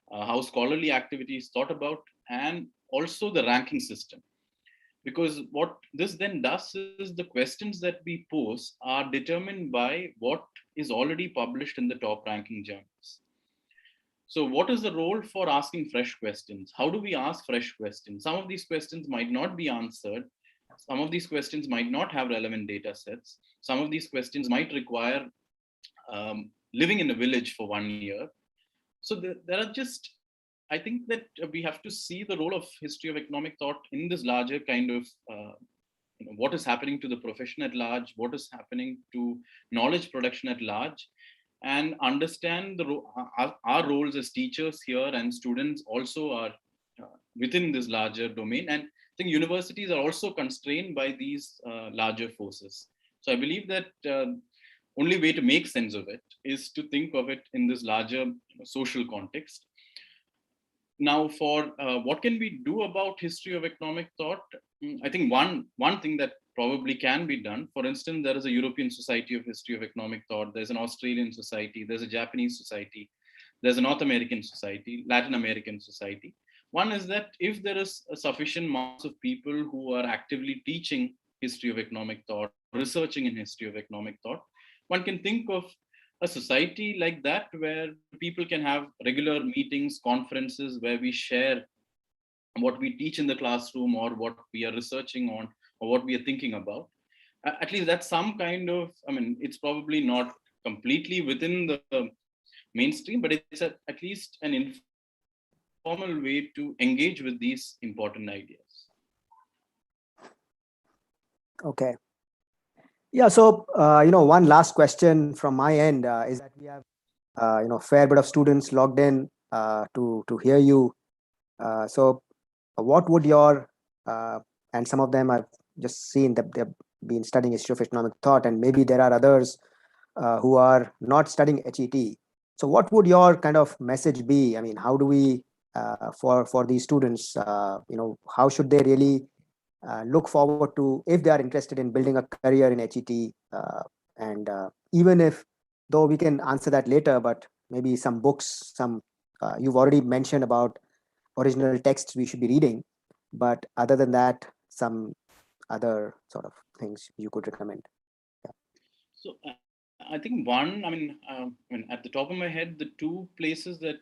how scholarly activity is thought about, and also the ranking system. Because what this then does is the questions that we pose are determined by what is already published in the top ranking journals. So what is the role for asking fresh questions? How do we ask fresh questions? Some of these questions might not be answered. Some of these questions might not have relevant data sets. Some of these questions might require living in a village for 1 year. So there are just, I think that we have to see the role of history of economic thought in this larger kind of what is happening to the profession at large, what is happening to knowledge production at large, and understand our roles as teachers here, and students also are within this larger domain. And I think universities are also constrained by these larger forces. So I believe that only way to make sense of it is to think of it in this larger social context. Now, for what can we do about history of economic thought? I think one thing that probably can be done, for instance, there is a European Society of History of Economic Thought, there's an Australian society, there's a Japanese society, there's a North American society, Latin American society. One is that if there is a sufficient mass of people who are actively teaching history of economic thought, researching in history of economic thought, one can think of a society like that where people can have regular meetings, conferences where we share what we teach in the classroom or what we are researching on or what we are thinking about. At least that's some kind of, I mean, it's probably not completely within the mainstream, but it's at least an informal way to engage with these important ideas. Okay. Yeah. So, one last question from my end is that we have, fair bit of students logged in to hear you. So, what would your and some of them I've just seen that they've been studying history of economic thought, and maybe there are others who are not studying HET. So, what would your kind of message be? I mean, how do we for these students? How should they really look forward to if they are interested in building a career in HET? And even if, though we can answer that later, but maybe some books, you've already mentioned about original texts we should be reading, but other than that, some other sort of things you could recommend. Yeah. So I think one, I mean, at the top of my head, the two places that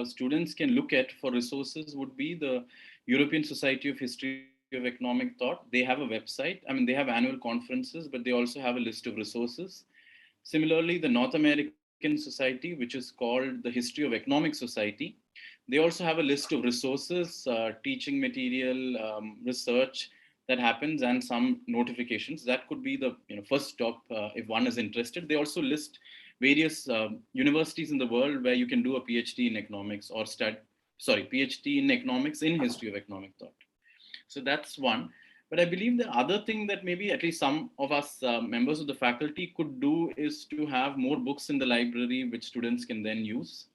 students can look at for resources would be the European Society of History of Economic Thought. They have a website. I mean, they have annual conferences, but they also have a list of resources. Similarly, the North American Society, which is called the History of Economic Society, they also have a list of resources, teaching material, research that happens, and some notifications. That could be the first stop if one is interested. They also list various universities in the world where you can do a PhD in economics or PhD in economics in history of economic thought. So that's one. But I believe the other thing that maybe at least some of us members of the faculty could do is to have more books in the library which students can then use.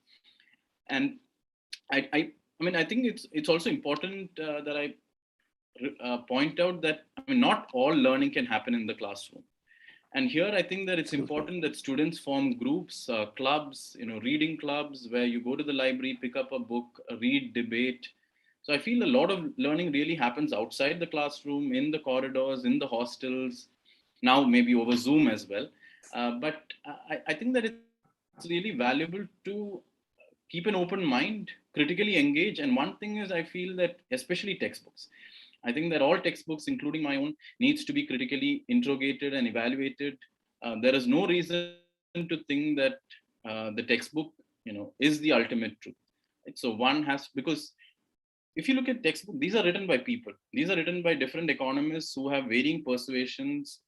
And I mean, I think it's also important that I point out that not all learning can happen in the classroom. And here I think that it's important that students form groups, clubs, reading clubs where you go to the library, pick up a book, read, debate. So I feel a lot of learning really happens outside the classroom, in the corridors, in the hostels, now maybe over Zoom as well. But I think that it's really valuable to keep an open mind, critically engage. And one thing is, I feel that especially textbooks, I think that all textbooks, including my own, needs to be critically interrogated and evaluated. There is no reason to think that the textbook, is the ultimate truth. So one has, because if you look at textbooks, these are written by people. These are written by different economists who have varying persuasions,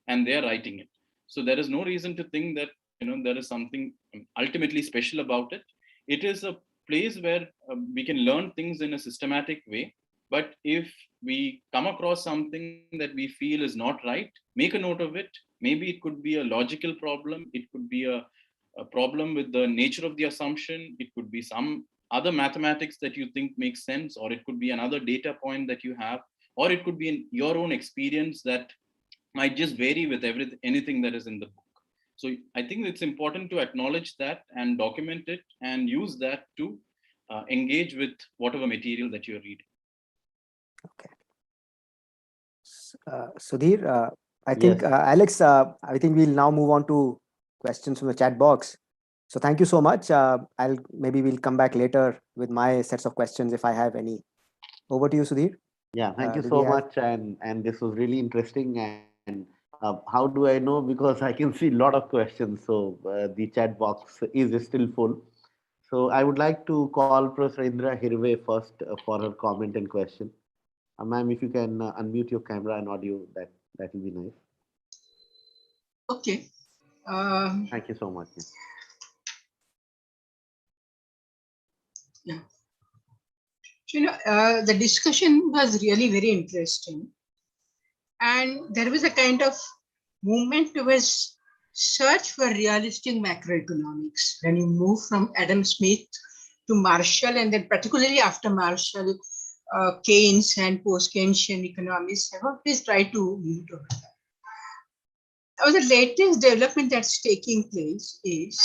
and they are writing it. So there is no reason to think that there is something ultimately special about it. It is a place where we can learn things in a systematic way. But if we come across something that we feel is not right, make a note of it. Maybe it could be a logical problem. It could be a problem with the nature of the assumption. It could be some other mathematics that you think makes sense, or it could be another data point that you have, or it could be in your own experience that might just vary with anything that is in the book. So I think it's important to acknowledge that and document it and use that to engage with whatever material that you're reading. Okay. Sudhir, I think, Yes. Alex, I think we'll now move on to questions from the chat box. So thank you so much. We'll come back later with my sets of questions if I have any. Over to you, Sudhir. Yeah, thank you Do so we have? much. And this was really interesting. And how do I know? Because I can see a lot of questions. So the chat box is still full. So I would like to call Professor Indra Hirve first for her comment and question. Ma'am, if you can unmute your camera and audio, that will be nice. Okay. Thank you so much. Yeah. So, the discussion was really very interesting. And there was a kind of movement towards search for realistic macroeconomics when you move from Adam Smith to Marshall, and then particularly after Marshall, Keynes and post-Keynesian economists have always tried to move over that. Now, the latest development that's taking place is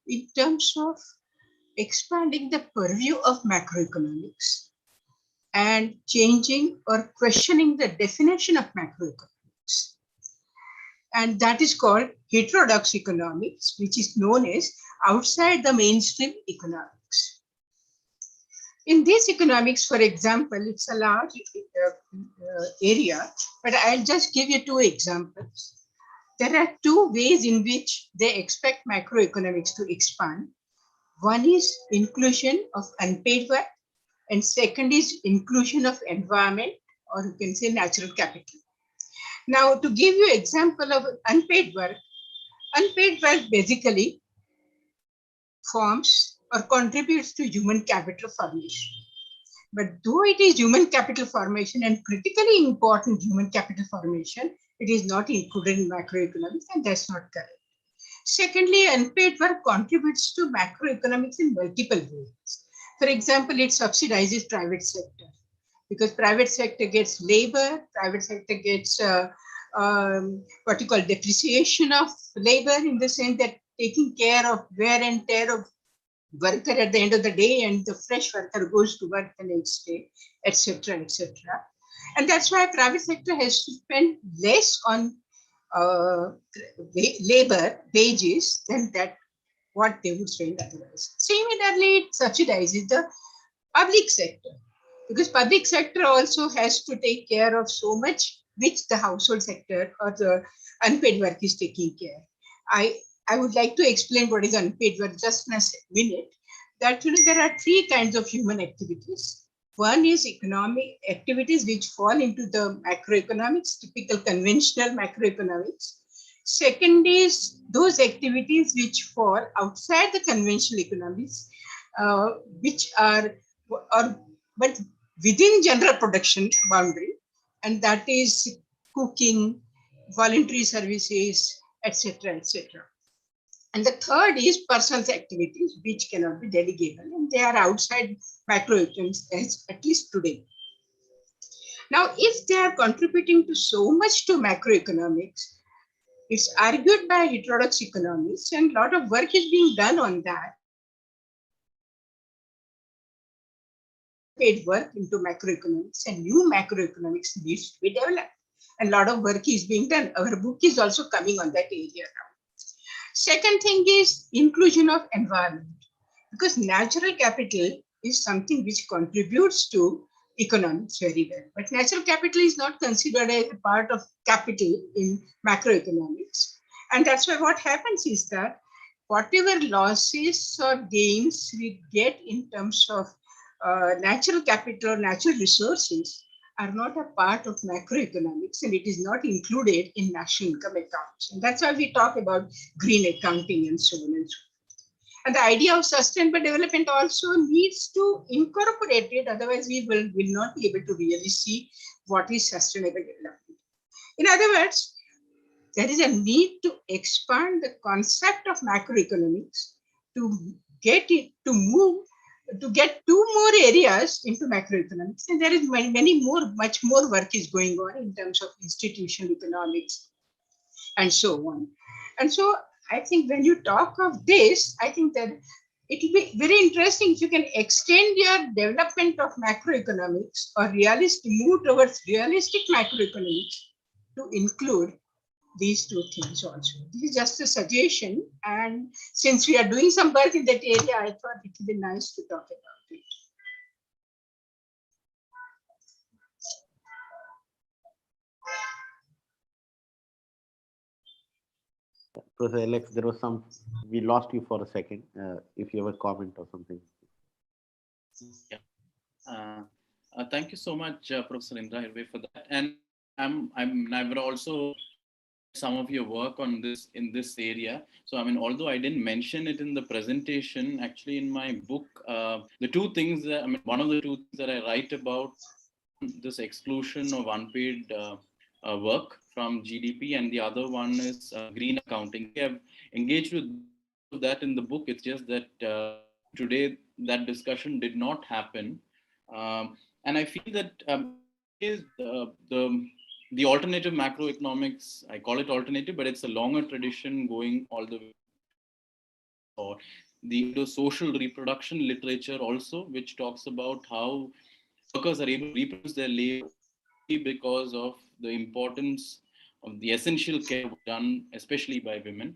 in terms of expanding the purview of macroeconomics and changing or questioning the definition of macroeconomics. And that is called heterodox economics, which is known as outside the mainstream economics. In this economics, for example, it's a large area, but I'll just give you two examples. There are two ways in which they expect macroeconomics to expand. One is inclusion of unpaid work, and second is inclusion of environment, or you can say natural capital. Now, to give you an example of unpaid work basically forms or contributes to human capital formation. But though it is human capital formation and critically important human capital formation, it is not included in macroeconomics, and that's not correct. Secondly, unpaid work contributes to macroeconomics in multiple ways. For example, it subsidizes private sector because private sector gets labor, private sector gets what you call depreciation of labor, in the sense that taking care of wear and tear of worker at the end of the day, and the fresh worker goes to work the next day, etc., etc. And that's why private sector has to spend less on labor wages than that what they would spend otherwise. Similarly, it subsidizes the public sector because public sector also has to take care of so much which the household sector or the unpaid work is taking care. I would like to explain what is unpaid work just in a minute. That there are three kinds of human activities. One is economic activities which fall into the macroeconomics, typical conventional macroeconomics. Second is those activities which fall outside the conventional economics, which are but within general production boundary, and that is cooking, voluntary services, etc., etc. And the third is personal activities which cannot be delegable, and they are outside macroeconomics, at least today. Now, if they are contributing to so much to macroeconomics, it's argued by heterodox economists, and a lot of work is being done on that. Paid work into macroeconomics, and new macroeconomics needs to be developed. And a lot of work is being done. Our book is also coming on that area now. Second thing is inclusion of environment, because natural capital is something which contributes to economics very well. But natural capital is not considered as a part of capital in macroeconomics. And that's why what happens is that whatever losses or gains we get in terms of natural capital or natural resources are not a part of macroeconomics, and it is not included in national income accounts. And that's why we talk about green accounting and so on and so on. And the idea of sustainable development also needs to incorporate it, otherwise we will not be able to really see what is sustainable development. In other words, there is a need to expand the concept of macroeconomics to get it to move, to get two more areas into macroeconomics. And there is much more work is going on in terms of institutional economics and so on. And so I think when you talk of this, I think that it will be very interesting if you can extend your development of macroeconomics or move towards realistic macroeconomics to include these two things also. This is just a suggestion, and since we are doing some work in that area, I thought it would be nice to talk about it. Professor Alex, there was we lost you for a second. If you have a comment or something. Yeah. Thank you so much, Professor Indra Hirve, for that. And I've also some of your work on this in this area. So I mean, although I didn't mention it in the presentation, actually in my book, the two things that, I mean, one of the two things that I write about this exclusion of unpaid work from GDP, and the other one is green accounting. We have engaged with that in the book. It's just that today that discussion did not happen. And I feel that is the alternative macroeconomics, I call it alternative, but it's a longer tradition going all the way, or the social reproduction literature also, which talks about how workers are able to reproduce their labor because of the importance of the essential care done, especially by women.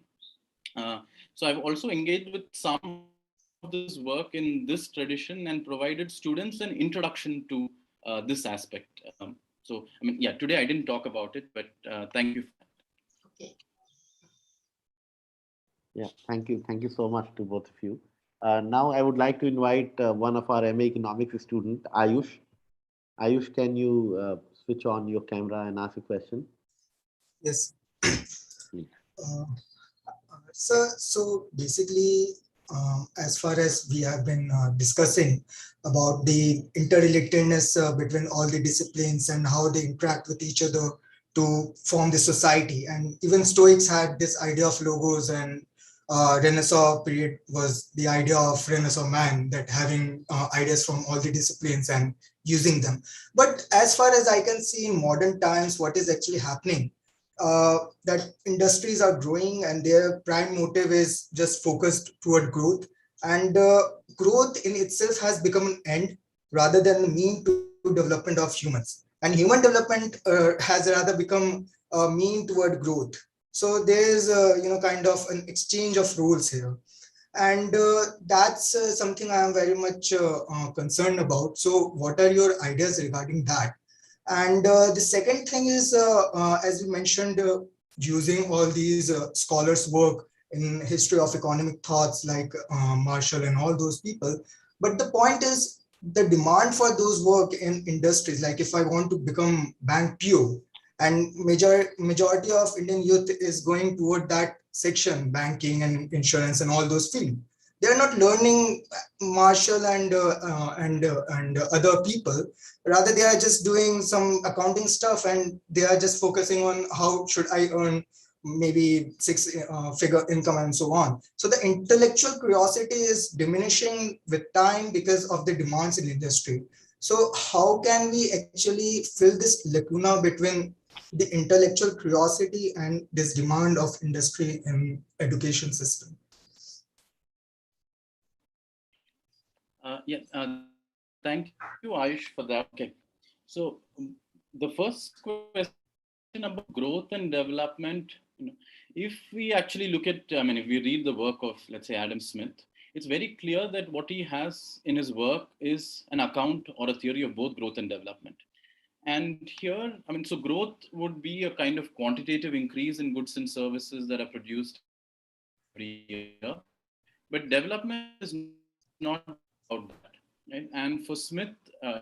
So I've also engaged with some of this work in this tradition and provided students an introduction to this aspect. So, I mean, yeah, today I didn't talk about it, but thank you. Okay. Yeah, thank you. Thank you so much to both of you. Now I would like to invite one of our MA Economics student, Ayush. Ayush, can you switch on your camera and ask a question? Yes. Please. So basically, as far as we have been discussing about the interrelatedness between all the disciplines and how they interact with each other to form the society, and even Stoics had this idea of logos, and Renaissance period was the idea of Renaissance man, that having ideas from all the disciplines and using them. But as far as I can see in modern times, what is actually happening, that industries are growing and their prime motive is just focused toward growth, and growth in itself has become an end rather than a mean to development of humans, and human development has rather become a mean toward growth. So there's kind of an exchange of roles here, and that's something I am very much concerned about. So what are your ideas regarding that? And the second thing is, as you mentioned, using all these scholars' work in history of economic thoughts like Marshall and all those people. But the point is the demand for those work in industries. Like if I want to become bank PO, and majority of Indian youth is going toward that section, banking and insurance and all those fields. They are not learning Marshall and other people. Rather, they are just doing some accounting stuff, and they are just focusing on how should I earn maybe six-figure income and so on. So the intellectual curiosity is diminishing with time because of the demands in industry. So how can we actually fill this lacuna between the intellectual curiosity and this demand of industry in education system? Thank you, Ayush, for that. Okay. So the first question about growth and development, if we actually look at, I mean, if we read the work of, let's say, Adam Smith, it's very clear that what he has in his work is an account or a theory of both growth and development. And here, I mean, so growth would be a kind of quantitative increase in goods and services that are produced every year. But development is not about that. Right? And for Smith,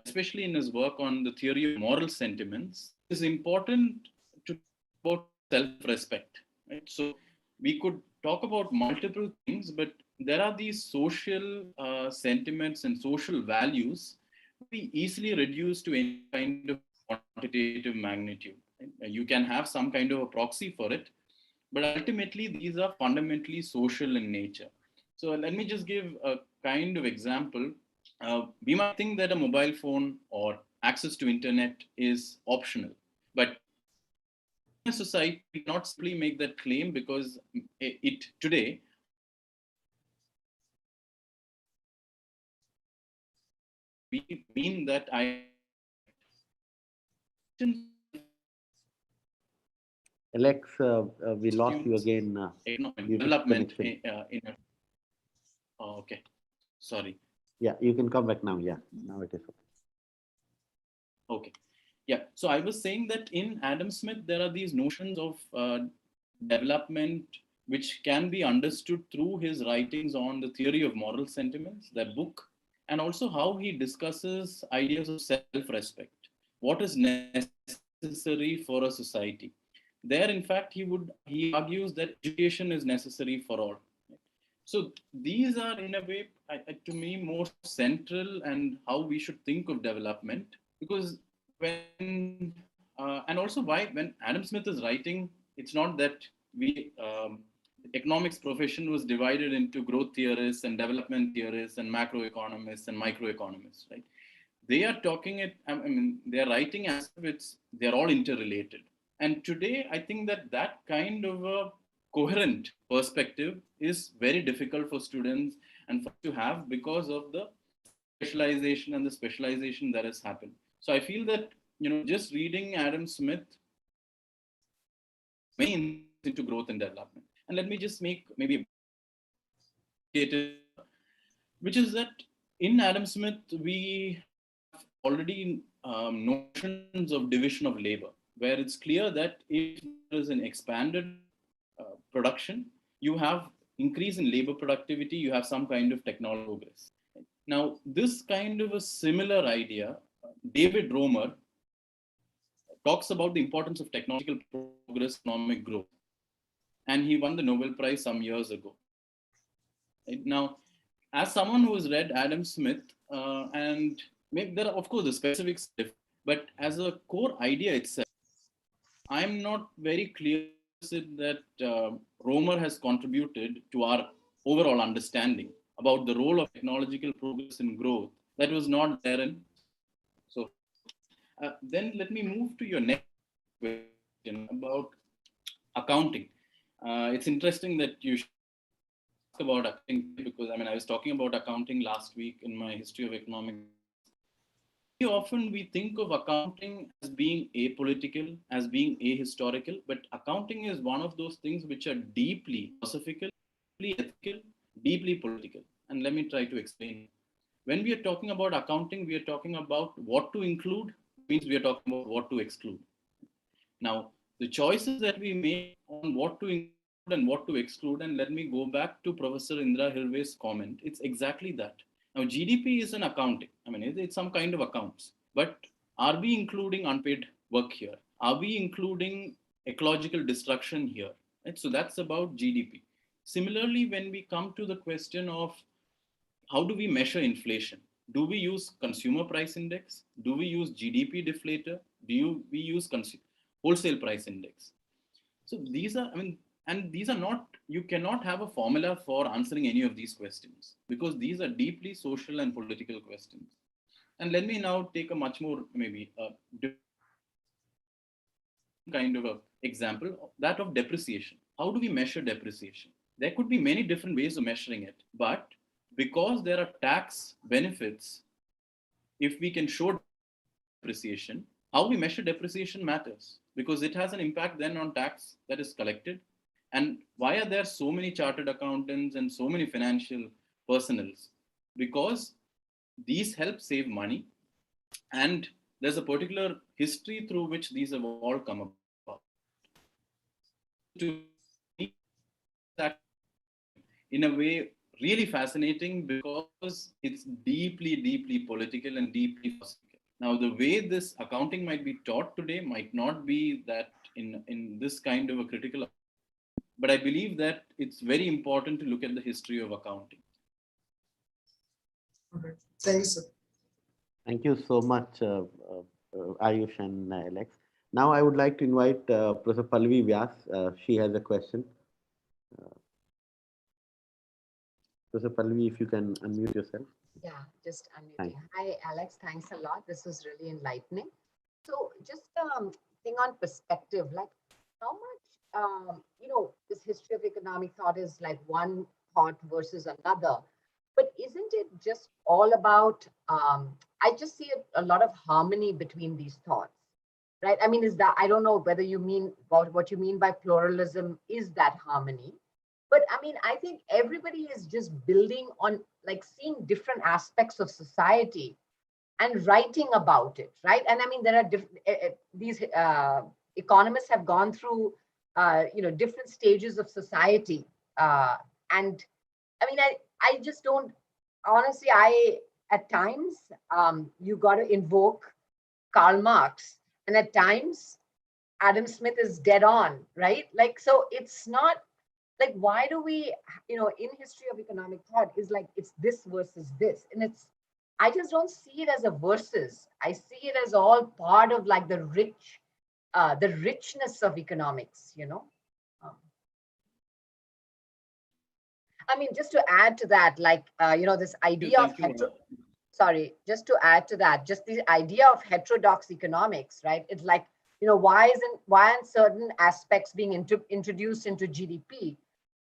especially in his work on the theory of moral sentiments, it's important to talk about self-respect. Right? So we could talk about multiple things, but there are these social sentiments and social values we easily reduce to any kind of quantitative magnitude. Right? You can have some kind of a proxy for it, but ultimately these are fundamentally social in nature. So let me just give a kind of example. We might think that a mobile phone or access to internet is optional, but in a society, we cannot simply make that claim because it today we mean that Alex, we lost you again. Development okay, sorry. Yeah, you can come back now. Yeah, now it is okay. Okay. Yeah. So I was saying that in Adam Smith, there are these notions of development which can be understood through his writings on the theory of moral sentiments, that book, and also how he discusses ideas of self-respect. What is necessary for a society? There, in fact, he argues that education is necessary for all. So these are, in a way, to me, more central and how we should think of development. Because when and also why when Adam Smith is writing, it's not that economics profession was divided into growth theorists and development theorists and macroeconomists and microeconomists, right? They are talking it, I mean, they're writing as if they're all interrelated. And today, I think that kind of a coherent perspective is very difficult for students and for to have because of the specialization and the specialization that has happened. So I feel that, just reading Adam Smith, many into growth and development. And let me just make maybe which is that in Adam Smith, we have already notions of division of labor, where it's clear that if there is an expanded production, you have increase in labor productivity, you have some kind of technological progress. Now, this kind of a similar idea, David Romer talks about the importance of technological progress, economic growth. And he won the Nobel Prize some years ago. Now, as someone who has read Adam Smith, and maybe there are, of course, the specifics, but as a core idea itself, I'm not very clear that Romer has contributed to our overall understanding about the role of technological progress and growth that was not there in. So then let me move to your next question about accounting. It's interesting that you ask about accounting because I was talking about accounting last week in my history of economics. Very often we think of accounting as being apolitical, as being ahistorical, but accounting is one of those things which are deeply philosophical, deeply ethical, deeply political. And let me try to explain. When we are talking about accounting, we are talking about what to include, means we are talking about what to exclude. Now, the choices that we make on what to include and what to exclude, and let me go back to Professor Indra Hirve's comment, it's exactly that. Now, GDP is an accounting. It's some kind of accounts. But are we including unpaid work here? Are we including ecological destruction here? Right? So that's about GDP. Similarly, when we come to the question of how do we measure inflation? Do we use consumer price index? Do we use GDP deflator? We use wholesale price index? So these are, and these are not, you cannot have a formula for answering any of these questions because these are deeply social and political questions. And let me now take a much more, maybe kind of a example, that of depreciation. How do we measure depreciation? There could be many different ways of measuring it, but because there are tax benefits, if we can show depreciation, how we measure depreciation matters because it has an impact then on tax that is collected. And why are there so many chartered accountants and so many financial personnels? Because these help save money. And there's a particular history through which these have all come about. To me, that in a way, really fascinating because it's deeply, deeply political and deeply philosophical. Now, the way this accounting might be taught today might not be that in this kind of a critical. But I believe that it's very important to look at the history of accounting. Okay. Thank you, sir. Thank you so much, Ayush and Alex. Now I would like to invite Professor Pallavi Vyas. She has a question. Professor Pallavi, if you can unmute yourself. Yeah, just unmuting. Hi, Alex. Thanks a lot. This was really enlightening. So just thing on perspective, like how much, this history of economic thought is like one thought versus another. But isn't it just all about, I just see a lot of harmony between these thoughts, right? Is that, I don't know whether you mean what you mean by pluralism is that harmony. But I think everybody is just building on like seeing different aspects of society and writing about it, right? And there are these economists have gone through, different stages of society. And I just don't, honestly, at times, you got to invoke Karl Marx. And at times, Adam Smith is dead on, right? Like, so it's not, like, why do we, in history of economic thought is like, it's this versus this. And I just don't see it as a versus. I see it as all part of like the richness of economics, I mean, just to add to that, like, this idea of sorry, just to add to that, just the idea of heterodox economics, right? It's like, why aren't certain aspects being introduced into GDP?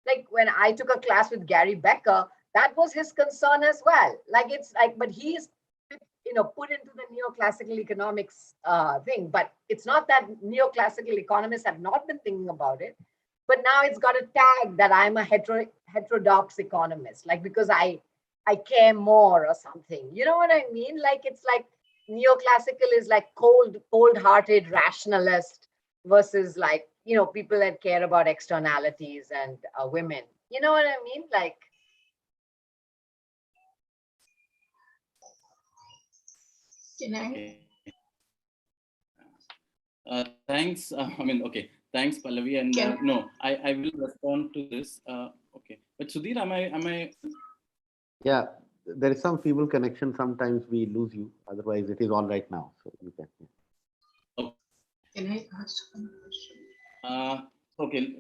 Like when I took a class with Gary Becker, that was his concern as well. Like, it's like, but he's, put into the neoclassical economics thing, but it's not that neoclassical economists have not been thinking about it, but now it's got a tag that I'm a heterodox economist, like, because I care more or something. You know what I mean? Like, it's like neoclassical is like cold-hearted rationalist versus like, people that care about externalities and women. You know what I mean? Like, Can I? Okay. Thanks. Okay. Thanks, Pallavi. And no, I will respond to this. Okay. But Sudhir, am I? Yeah, there is some feeble connection. Sometimes we lose you. Otherwise, it is all right now. So you can. Yeah. Okay. Can I ask one question? Okay.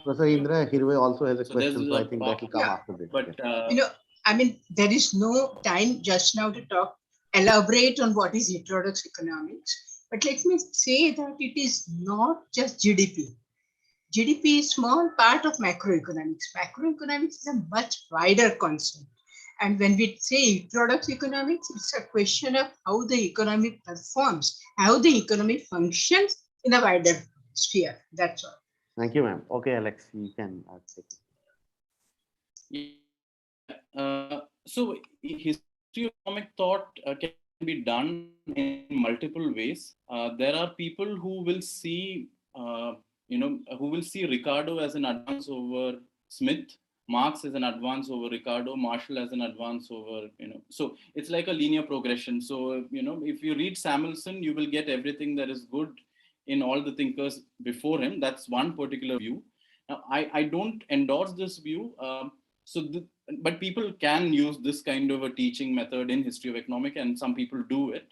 Professor Indra Hirve also has a So there's question, so I think that will come after this. But I mean, there is no time just now to elaborate on what is heterodox economics. But let me say that it is not just GDP. GDP is a small part of macroeconomics. Macroeconomics is a much wider concept. And when we say heterodox economics, it's a question of how the economy performs, how the economy functions in a wider sphere. That's all. Thank you, ma'am. Okay, Alex, you can take it. So history of economic thought can be done in multiple ways. There are people who will see, Ricardo as an advance over Smith, Marx as an advance over Ricardo, Marshall as an advance over, so it's like a linear progression. So, if you read Samuelson, you will get everything that is good in all the thinkers before him. That's one particular view. Now, I don't endorse this view. But people can use this kind of a teaching method in history of economics, and some people do it.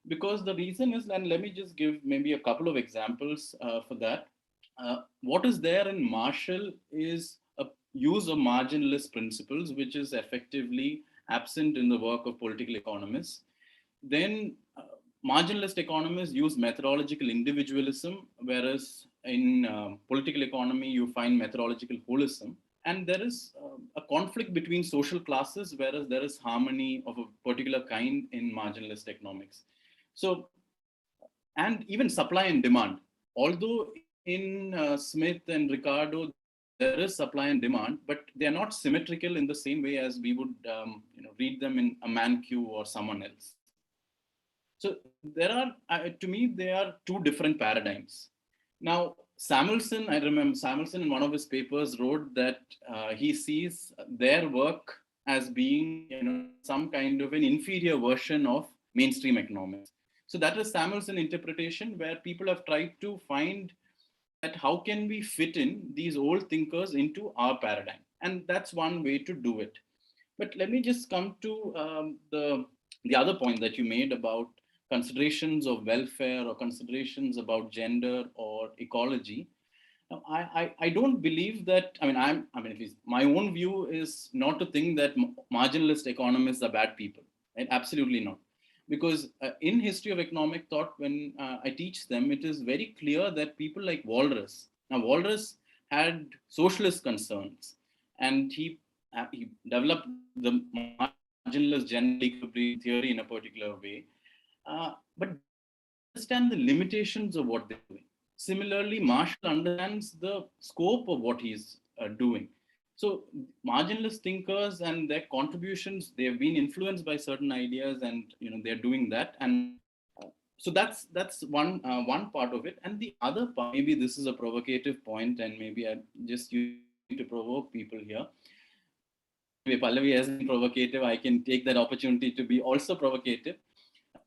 Because the reason is, and let me just give maybe a couple of examples for that. What is there in Marshall is a use of marginalist principles, which is effectively absent in the work of political economists. Then marginalist economists use methodological individualism, whereas in political economy, you find methodological holism. And there is a conflict between social classes, whereas there is harmony of a particular kind in marginalist economics. So, and even supply and demand. Although in Smith and Ricardo, there is supply and demand, but they are not symmetrical in the same way as we would read them in a Mankiw or someone else. So there are, to me, there are two different paradigms. Now, Samuelson, I remember Samuelson in one of his papers wrote that he sees their work as being, some kind of an inferior version of mainstream economics. So that is Samuelson interpretation, where people have tried to find that how can we fit in these old thinkers into our paradigm, and that's one way to do it. But let me just come to the other point that you made about considerations of welfare or considerations about gender or ecology. Now, I don't believe that, at least my own view is not to think that marginalist economists are bad people, right? Absolutely not. Because in history of economic thought, when I teach them, it is very clear that people like Walras, now Walras had socialist concerns, and he developed the marginalist general equilibrium theory in a particular way. But understand the limitations of what they're doing. Similarly, Marshall understands the scope of what he's doing. So marginalist thinkers and their contributions, they've been influenced by certain ideas, and they're doing that. And so that's one part of it. And the other part, maybe this is a provocative point, and maybe I just use it to provoke people here. If Pallavi has been provocative, I can take that opportunity to be also provocative.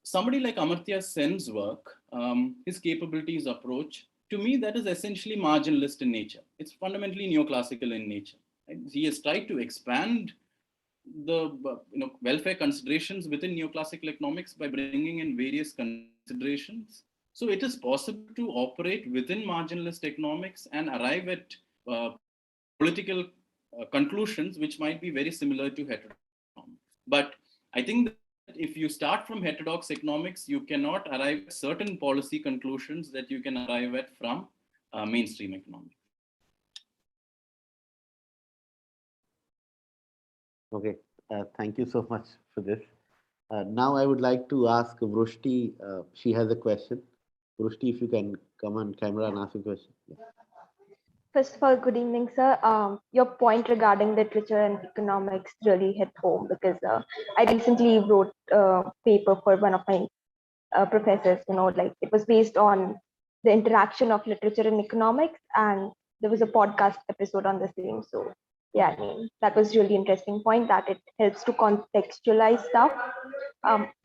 Somebody like Amartya Sen's work, his capabilities approach, to me, that is essentially marginalist in nature. It's fundamentally neoclassical in nature. Right? He has tried to expand the welfare considerations within neoclassical economics by bringing in various considerations. So it is possible to operate within marginalist economics and arrive at political conclusions which might be very similar to heterodox economics. But I think that if you start from heterodox economics, you cannot arrive at certain policy conclusions that you can arrive at from mainstream economics. Okay, thank you so much for this. Now I would like to ask Vrushti. She has a question. Vrushti, if you can come on camera and ask a question. Yeah. First of all, good evening, sir. Your point regarding literature and economics really hit home because I recently wrote a paper for one of my professors. Like it was based on the interaction of literature and economics, and there was a podcast episode on the same. So yeah, I mean, that was really interesting point that it helps to contextualize stuff.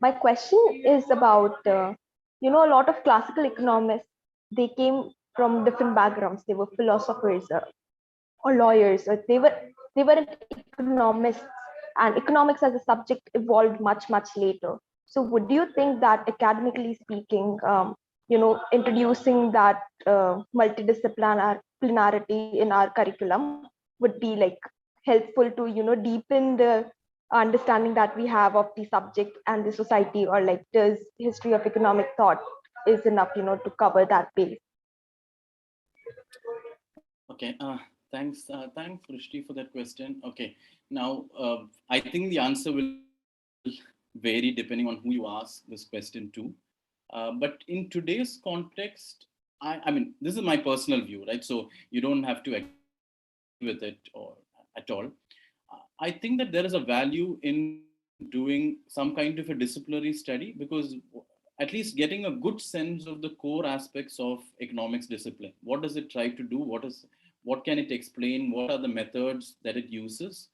My question is about a lot of classical economists, they came from different backgrounds. They were philosophers or lawyers, or they weren't economists, and economics as a subject evolved much later. So would you think that academically speaking, introducing that multidisciplinarity in our curriculum would be like helpful to deepen the understanding that we have of the subject and the society, or like does history of economic thought is enough to cover that base? Okay, thanks, Vrishti, for that question. Okay, now I think the answer will vary depending on who you ask this question to. But in today's context, I mean, this is my personal view, right? So you don't have to agree with it or at all. I think that there is a value in doing some kind of a disciplinary study, because at least getting a good sense of the core aspects of economics discipline. What does it try to do? What can it explain? What are the methods that it uses?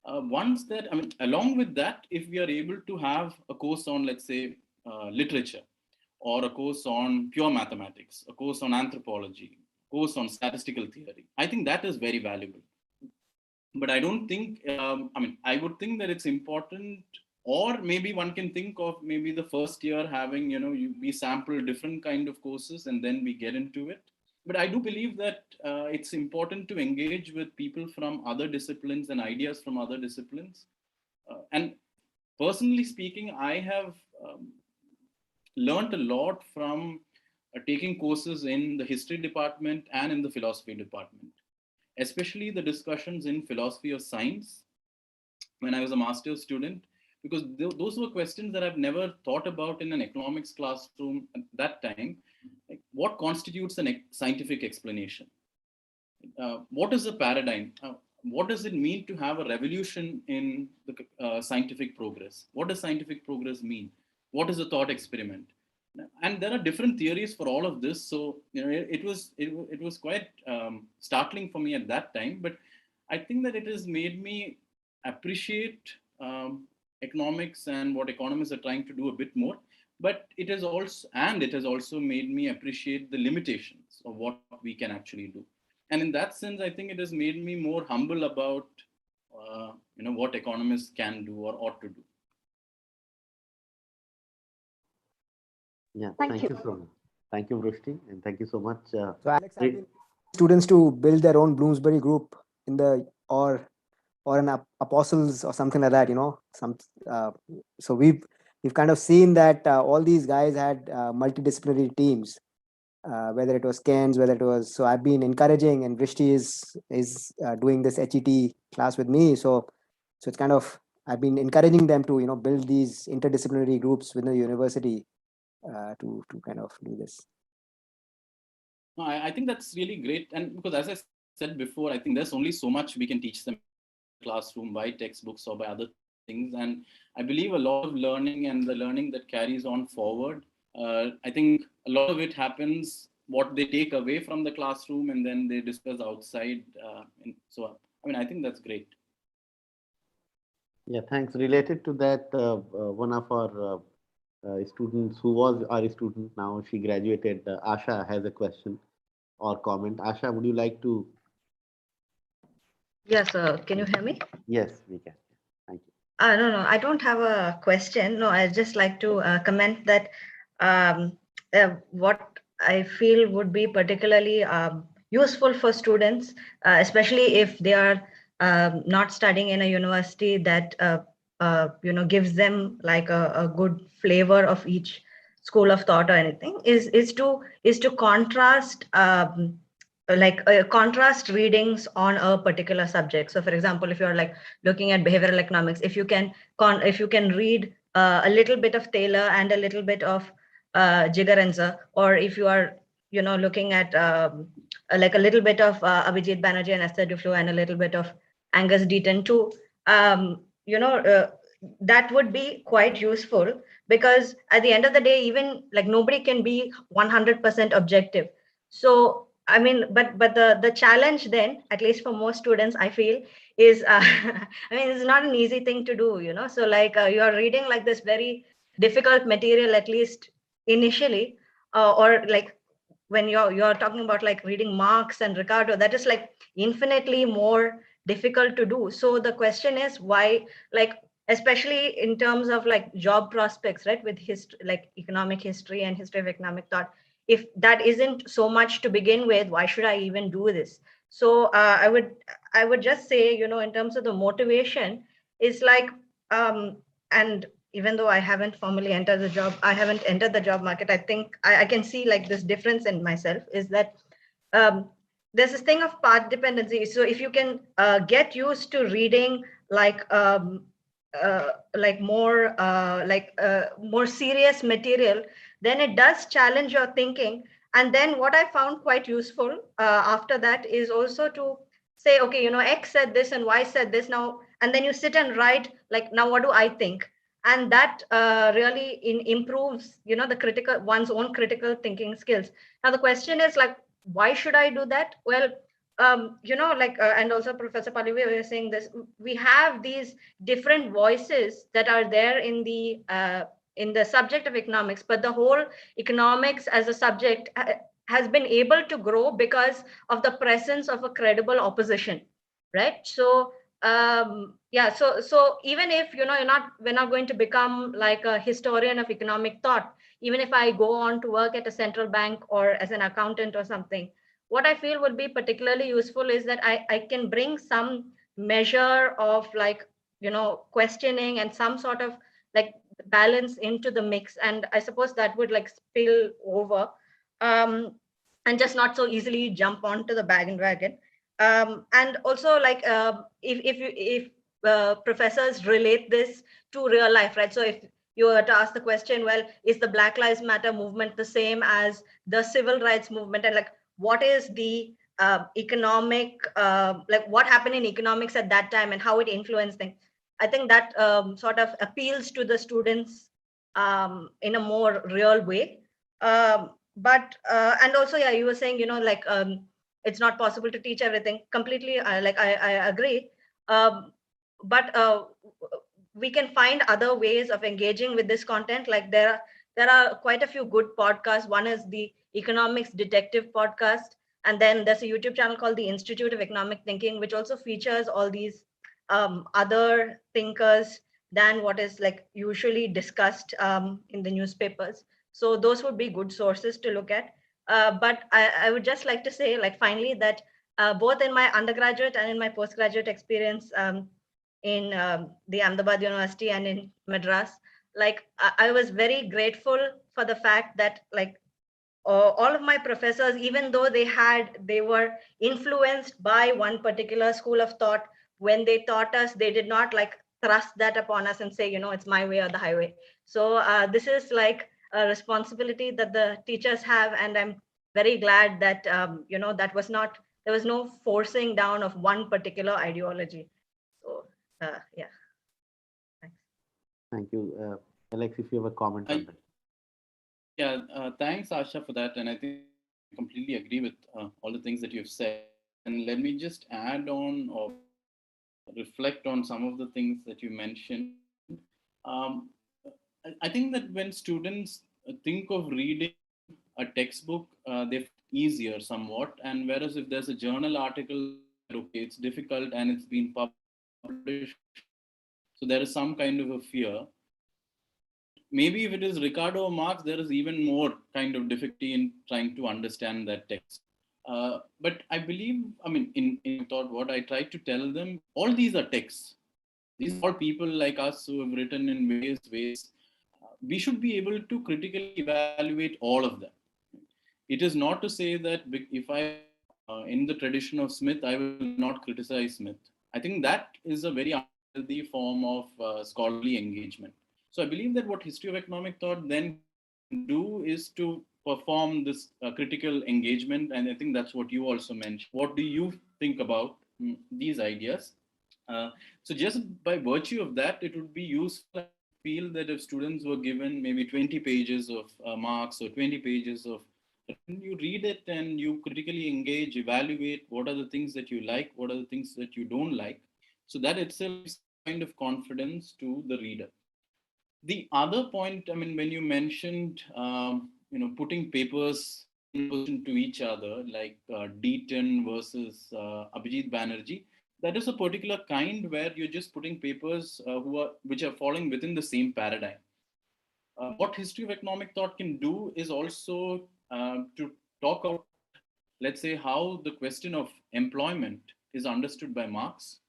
Once that, I mean, along with that, if we are able to have a course on, let's say, literature, or a course on pure mathematics, a course on anthropology, a course on statistical theory, I think that is very valuable. But I don't think, I mean, I would think that it's important, or maybe one can think of maybe the first year having, we sample different kind of courses and then we get into it. But I do believe that it's important to engage with people from other disciplines and ideas from other disciplines. And personally speaking, I have learned a lot from taking courses in the history department and in the philosophy department, especially the discussions in philosophy of science when I was a master's student, because those were questions that I've never thought about in an economics classroom at that time. Like, what constitutes a scientific explanation? What is the paradigm? What does it mean to have a revolution in the scientific progress? What does scientific progress mean? What is a thought experiment? And there are different theories for all of this. So it was quite startling for me at that time. But I think that it has made me appreciate economics and what economists are trying to do a bit more. But it has also made me appreciate the limitations of what we can actually do. And in that sense, I think it has made me more humble about what economists can do or ought to do. Yeah, Thank you. so much. Thank you, Vrushti, and thank you so much. So Alex, I've been students to build their own Bloomsbury group in the or an apostles or something like that. So we've kind of seen that all these guys had multidisciplinary teams, whether it was Keynes, whether it was. So I've been encouraging, and Vrishti is doing this HET class with me. So it's kind of, I've been encouraging them to build these interdisciplinary groups within the university to kind of do this. No, I think that's really great. And because as I said before, I think there's only so much we can teach them in the classroom by textbooks or by other things. And I believe a lot of learning and the learning that carries on forward, I think a lot of it happens, what they take away from the classroom and then they discuss outside. So, I mean, I think that's great. Yeah, thanks. Related to that, one of our students who was our student, now she graduated, Asha, has a question or comment. Asha, would you like to? Yes, can you hear me? Yes, we can. Thank you. No, I don't have a question. No, I'd just like to comment that what I feel would be particularly useful for students, especially if they are not studying in a university that gives them like a good flavor of each school of thought or anything, is to contrast contrast readings on a particular subject. So for example, if you're like looking at behavioral economics, if you can read a little bit of Taylor and a little bit of Jigarenza, or if you are looking at like a little bit of Abhijit Banerjee and Esther Duflo and a little bit of Angus Deaton too, that would be quite useful, because at the end of the day, even like nobody can be 100% objective. So I mean, but the challenge then, at least for most students, I feel, is I mean, it's not an easy thing to do, So like you're reading like this very difficult material, at least initially, or like when you're talking about like reading Marx and Ricardo, that is like infinitely more difficult to do. So the question is why, like especially in terms of like job prospects, right, with history, like economic history and history of economic thought, if that isn't so much to begin with, why should I even do this? So I would just say, in terms of the motivation, is like and even though I haven't formally entered the job, I haven't entered the job market, I think I can see like this difference in myself, is that there's this thing of path dependency. So if you can get used to reading like more serious material, then it does challenge your thinking. And then what I found quite useful after that is also to say, okay, X said this and Y said this now, and then you sit and write like, now what do I think? And that really improves, one's own critical thinking skills. Now the question is like, why should I do that? Well, and also Professor Palivi was saying this, we have these different voices that are there in the subject of economics, but the whole economics as a subject has been able to grow because of the presence of a credible opposition, right? So so even if we're not going to become like a historian of economic thought, even if I go on to work at a central bank or as an accountant or something, what I feel would be particularly useful is that I can bring some measure of like, questioning and some sort of like balance into the mix. And I suppose that would like spill over and just not so easily jump onto the bandwagon. And also like if professors relate this to real life, right? So if you were to ask the question, well, is the Black Lives Matter movement the same as the civil rights movement? And like, what is the economic, like what happened in economics at that time and how it influenced things? I think that sort of appeals to the students in a more real way. But and also, yeah, you were saying, like it's not possible to teach everything completely. I agree. But we can find other ways of engaging with this content. Like there are quite a few good podcasts. One is the Economics Detective podcast, and then there's a YouTube channel called the Institute of Economic Thinking, which also features all these other thinkers than what is like usually discussed in the newspapers. So those would be good sources to look at. But I would just like to say, like, finally, that both in my undergraduate and in my postgraduate experience in the Ahmedabad University and in Madras, like I was very grateful for the fact that like all of my professors, even though they were influenced by one particular school of thought, when they taught us, they did not like thrust that upon us and say, it's my way or the highway. So this is like a responsibility that the teachers have, and I'm very glad that there was no forcing down of one particular ideology. So yeah, thanks. Thank you. Alex, if you have a comment on that. Yeah, thanks, Asha, for that. And I think I completely agree with all the things that you've said. And let me just add on or reflect on some of the things that you mentioned. I think that when students think of reading a textbook, they find it easier somewhat. And whereas if there's a journal article, okay, it's difficult and it's been published, so there is some kind of a fear. Maybe if it is Ricardo or Marx, there is even more kind of difficulty in trying to understand that text. But I believe, I mean, in thought, what I try to tell them, all these are texts. These are all people like us who have written in various ways. We should be able to critically evaluate all of them. It is not to say that if I, in the tradition of Smith, I will not criticize Smith. I think that is a very unhealthy form of scholarly engagement. So I believe that what history of economic thought then do is to perform this critical engagement. And I think that's what you also mentioned. What do you think about these ideas? So just by virtue of that, it would be useful, I feel, that if students were given maybe 20 pages of Marx or 20 pages of, you read it and you critically engage, evaluate what are the things that you like, what are the things that you don't like. So that itself is kind of confidence to the reader. The other point, I mean, when you mentioned, putting papers in opposition to each other, like Deaton versus Abhijit Banerjee, that is a particular kind where you're just putting papers which are falling within the same paradigm. What history of economic thought can do is also to talk about, let's say, how the question of employment is understood by Marx,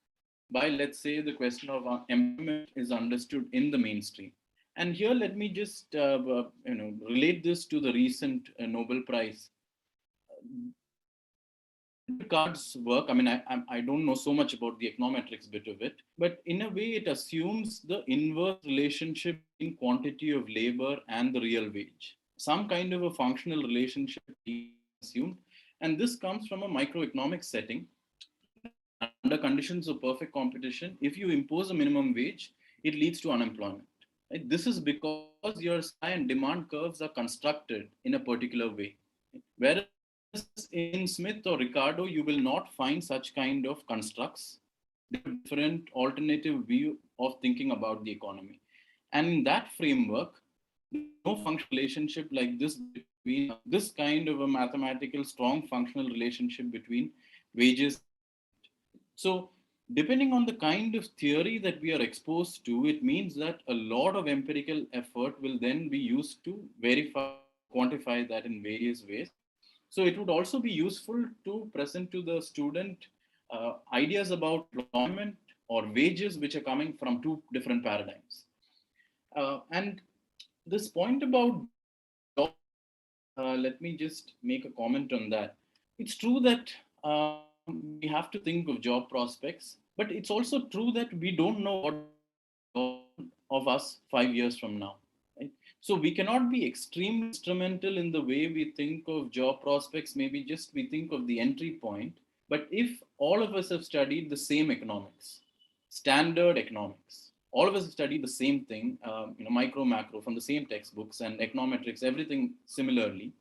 by, let's say, the question of employment is understood in the mainstream. And here, let me just relate this to the recent Nobel Prize. Card's work, I mean, I don't know so much about the econometrics bit of it, but in a way, it assumes the inverse relationship in quantity of labor and the real wage. Some kind of a functional relationship assumed, and this comes from a microeconomic setting. Under conditions of perfect competition, if you impose a minimum wage, it leads to unemployment. Right? This is because your supply and demand curves are constructed in a particular way. Whereas in Smith or Ricardo, you will not find such kind of constructs, different alternative view of thinking about the economy. And in that framework, no functional relationship like this between this kind of a mathematical strong functional relationship between wages. So depending on the kind of theory that we are exposed to, it means that a lot of empirical effort will then be used to verify, quantify that in various ways. So it would also be useful to present to the student ideas about employment or wages which are coming from two different paradigms. And this point about job, let me just make a comment on that. It's true that we have to think of job prospects, but it's also true that we don't know what of us 5 years from now. Right? So we cannot be extremely instrumental in the way we think of job prospects. Maybe just we think of the entry point. But if all of us have studied the same economics, standard economics, all of us have studied the same thing, micro, macro from the same textbooks and econometrics, everything similarly,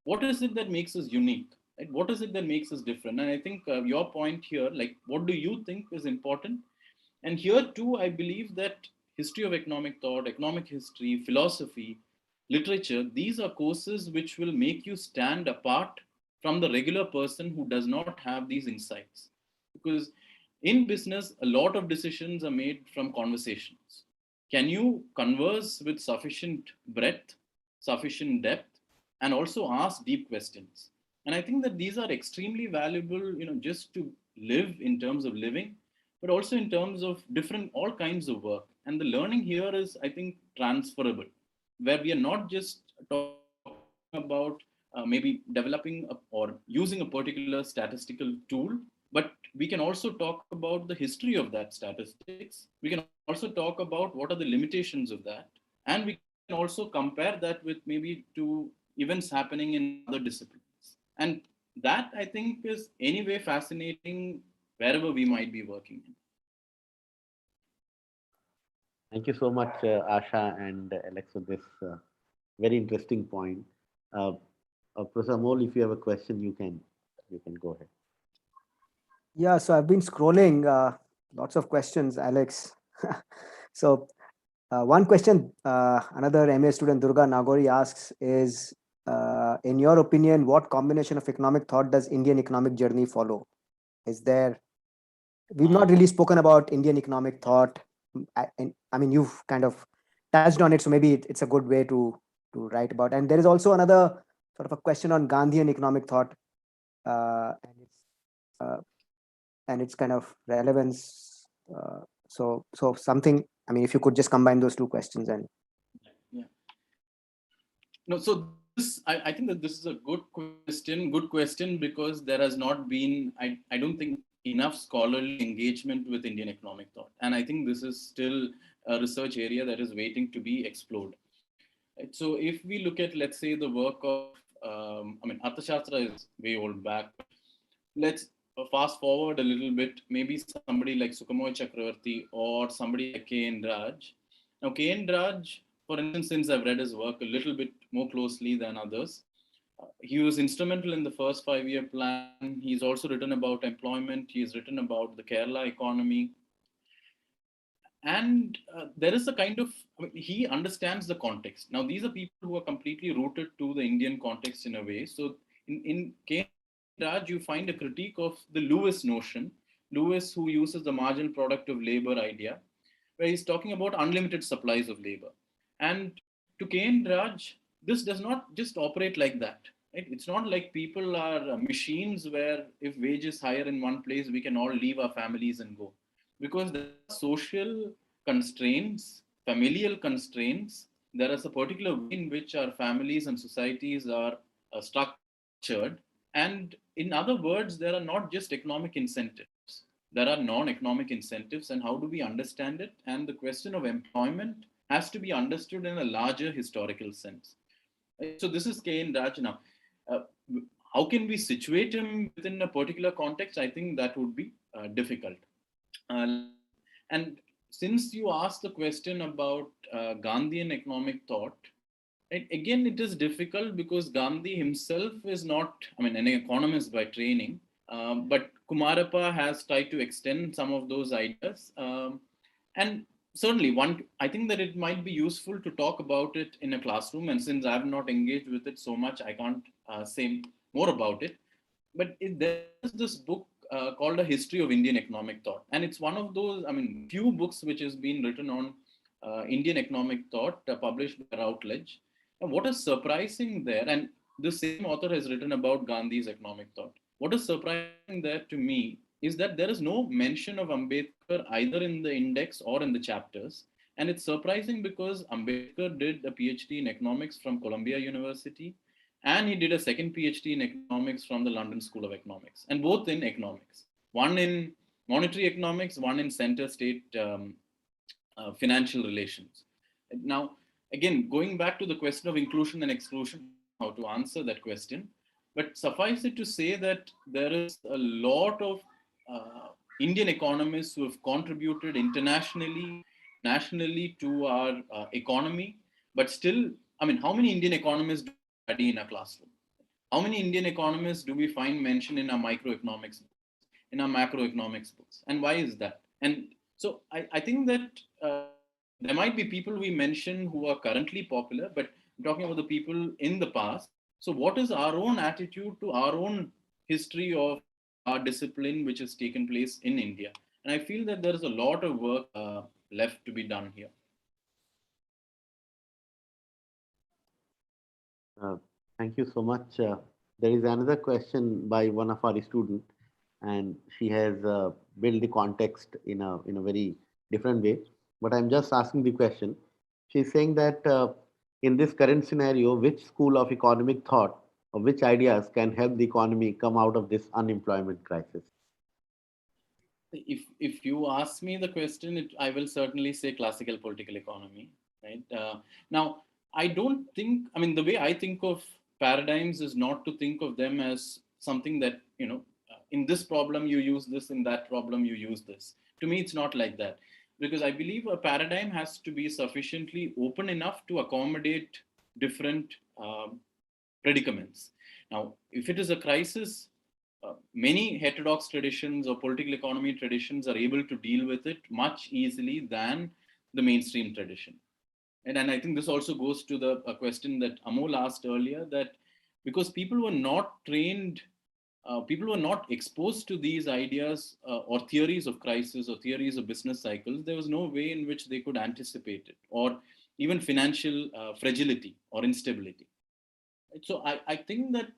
what is it that makes us unique? Right? What is it that makes us different? And I think your point here, like, what do you think is important? And here too, I believe that history of economic thought, economic history, philosophy, literature, these are courses which will make you stand apart from the regular person who does not have these insights. Because in business, a lot of decisions are made from conversations. Can you converse with sufficient breadth, sufficient depth, and also ask deep questions? And I think that these are extremely valuable, just to live in terms of living, but also in terms of different, all kinds of work. And the learning here is, I think, transferable, where we are not just talking about maybe developing or using a particular statistical tool, but we can also talk about the history of that statistics. We can also talk about what are the limitations of that. And we can also compare that with maybe to events happening in other disciplines. And that, I think, is anyway fascinating wherever we might be working in. Thank you so much, Asha and Alex, for this very interesting point. Professor Mole, if you have a question, you can go ahead. Yeah, so I've been scrolling lots of questions, Alex. So one question another MA student, Durga Nagori, asks is, in your opinion, what combination of economic thought does Indian economic journey follow? Is there, we've not really spoken about Indian economic thought. I mean, you've kind of touched on it, so maybe it's a good way to write about. And there is also another sort of a question on Gandhian economic thought. and its kind of relevance. So something. I mean, if you could just combine those two questions and. Yeah. No, so this, I think that this is a good question because there has not been, I don't think, enough scholarly engagement with Indian economic thought. And I think this is still a research area that is waiting to be explored. Right? So if we look at, let's say, the work of, I mean, Arthashastra is way old back. Let's fast forward a little bit, maybe somebody like Sukhamoy Chakravarti or somebody like K.N. Raj. Now, K.N. Raj, for instance, since I've read his work a little bit more closely than others, he was instrumental in the first 5-year plan. He's also written about employment. He's written about the Kerala economy. And there is a kind of, I mean, he understands the context. Now, these are people who are completely rooted to the Indian context in a way. So in K. Raj, you find a critique of the Lewis notion, Lewis who uses the marginal product of labor idea, where he's talking about unlimited supplies of labor. And to K. Raj, this does not just operate like that. Right? It's not like people are machines where if wages higher in one place, we can all leave our families and go. Because there are social constraints, familial constraints. There is a particular way in which our families and societies are structured. And in other words, there are not just economic incentives. There are non-economic incentives. And how do we understand it? And the question of employment has to be understood in a larger historical sense. So this is K.N. Raj now. How can we situate him within a particular context? I think that would be difficult. And since you asked the question about Gandhian economic thought, again, it is difficult because Gandhi himself is not, I mean, an economist by training, but Kumarappa has tried to extend some of those ideas. And certainly, I think that it might be useful to talk about it in a classroom. And since I have not engaged with it so much, I can't say more about it. But there's this book called A History of Indian Economic Thought. And it's one of those, I mean, few books which has been written on Indian economic thought published by Routledge. And what is surprising there, and the same author has written about Gandhi's economic thought. What is surprising there to me is that there is no mention of Ambedkar either in the index or in the chapters. And it's surprising because Ambedkar did a PhD in economics from Columbia University, and he did a second PhD in economics from the London School of Economics, and both in economics. One in monetary economics, one in center-state financial relations. Now, again, going back to the question of inclusion and exclusion, how to answer that question, but suffice it to say that there is a lot of Indian economists who have contributed internationally, nationally to our economy, but still, I mean, how many Indian economists do we study in a classroom? How many Indian economists do we find mentioned in our microeconomics, in our macroeconomics books? And why is that? And so I think that there might be people we mention who are currently popular, but I'm talking about the people in the past. So what is our own attitude to our own history of our discipline which has taken place in India? And I feel that there is a lot of work left to be done here. Thank you so much. There is another question by one of our students, and she has built the context in a very different way. But I'm just asking the question. She's saying that in this current scenario, which school of economic thought or which ideas can help the economy come out of this unemployment crisis? If you ask me the question, I will certainly say classical political economy. Right now, I don't think. I mean, the way I think of paradigms is not to think of them as something that in this problem you use this, in that problem you use this. To me, it's not like that, because I believe a paradigm has to be sufficiently open enough to accommodate different predicaments. Now, if it is a crisis, many heterodox traditions or political economy traditions are able to deal with it much easily than the mainstream tradition. And I think this also goes to the question that Amol asked earlier, that because people were not trained, people were not exposed to these ideas or theories of crisis or theories of business cycles, there was no way in which they could anticipate it, or even financial fragility or instability. So I think that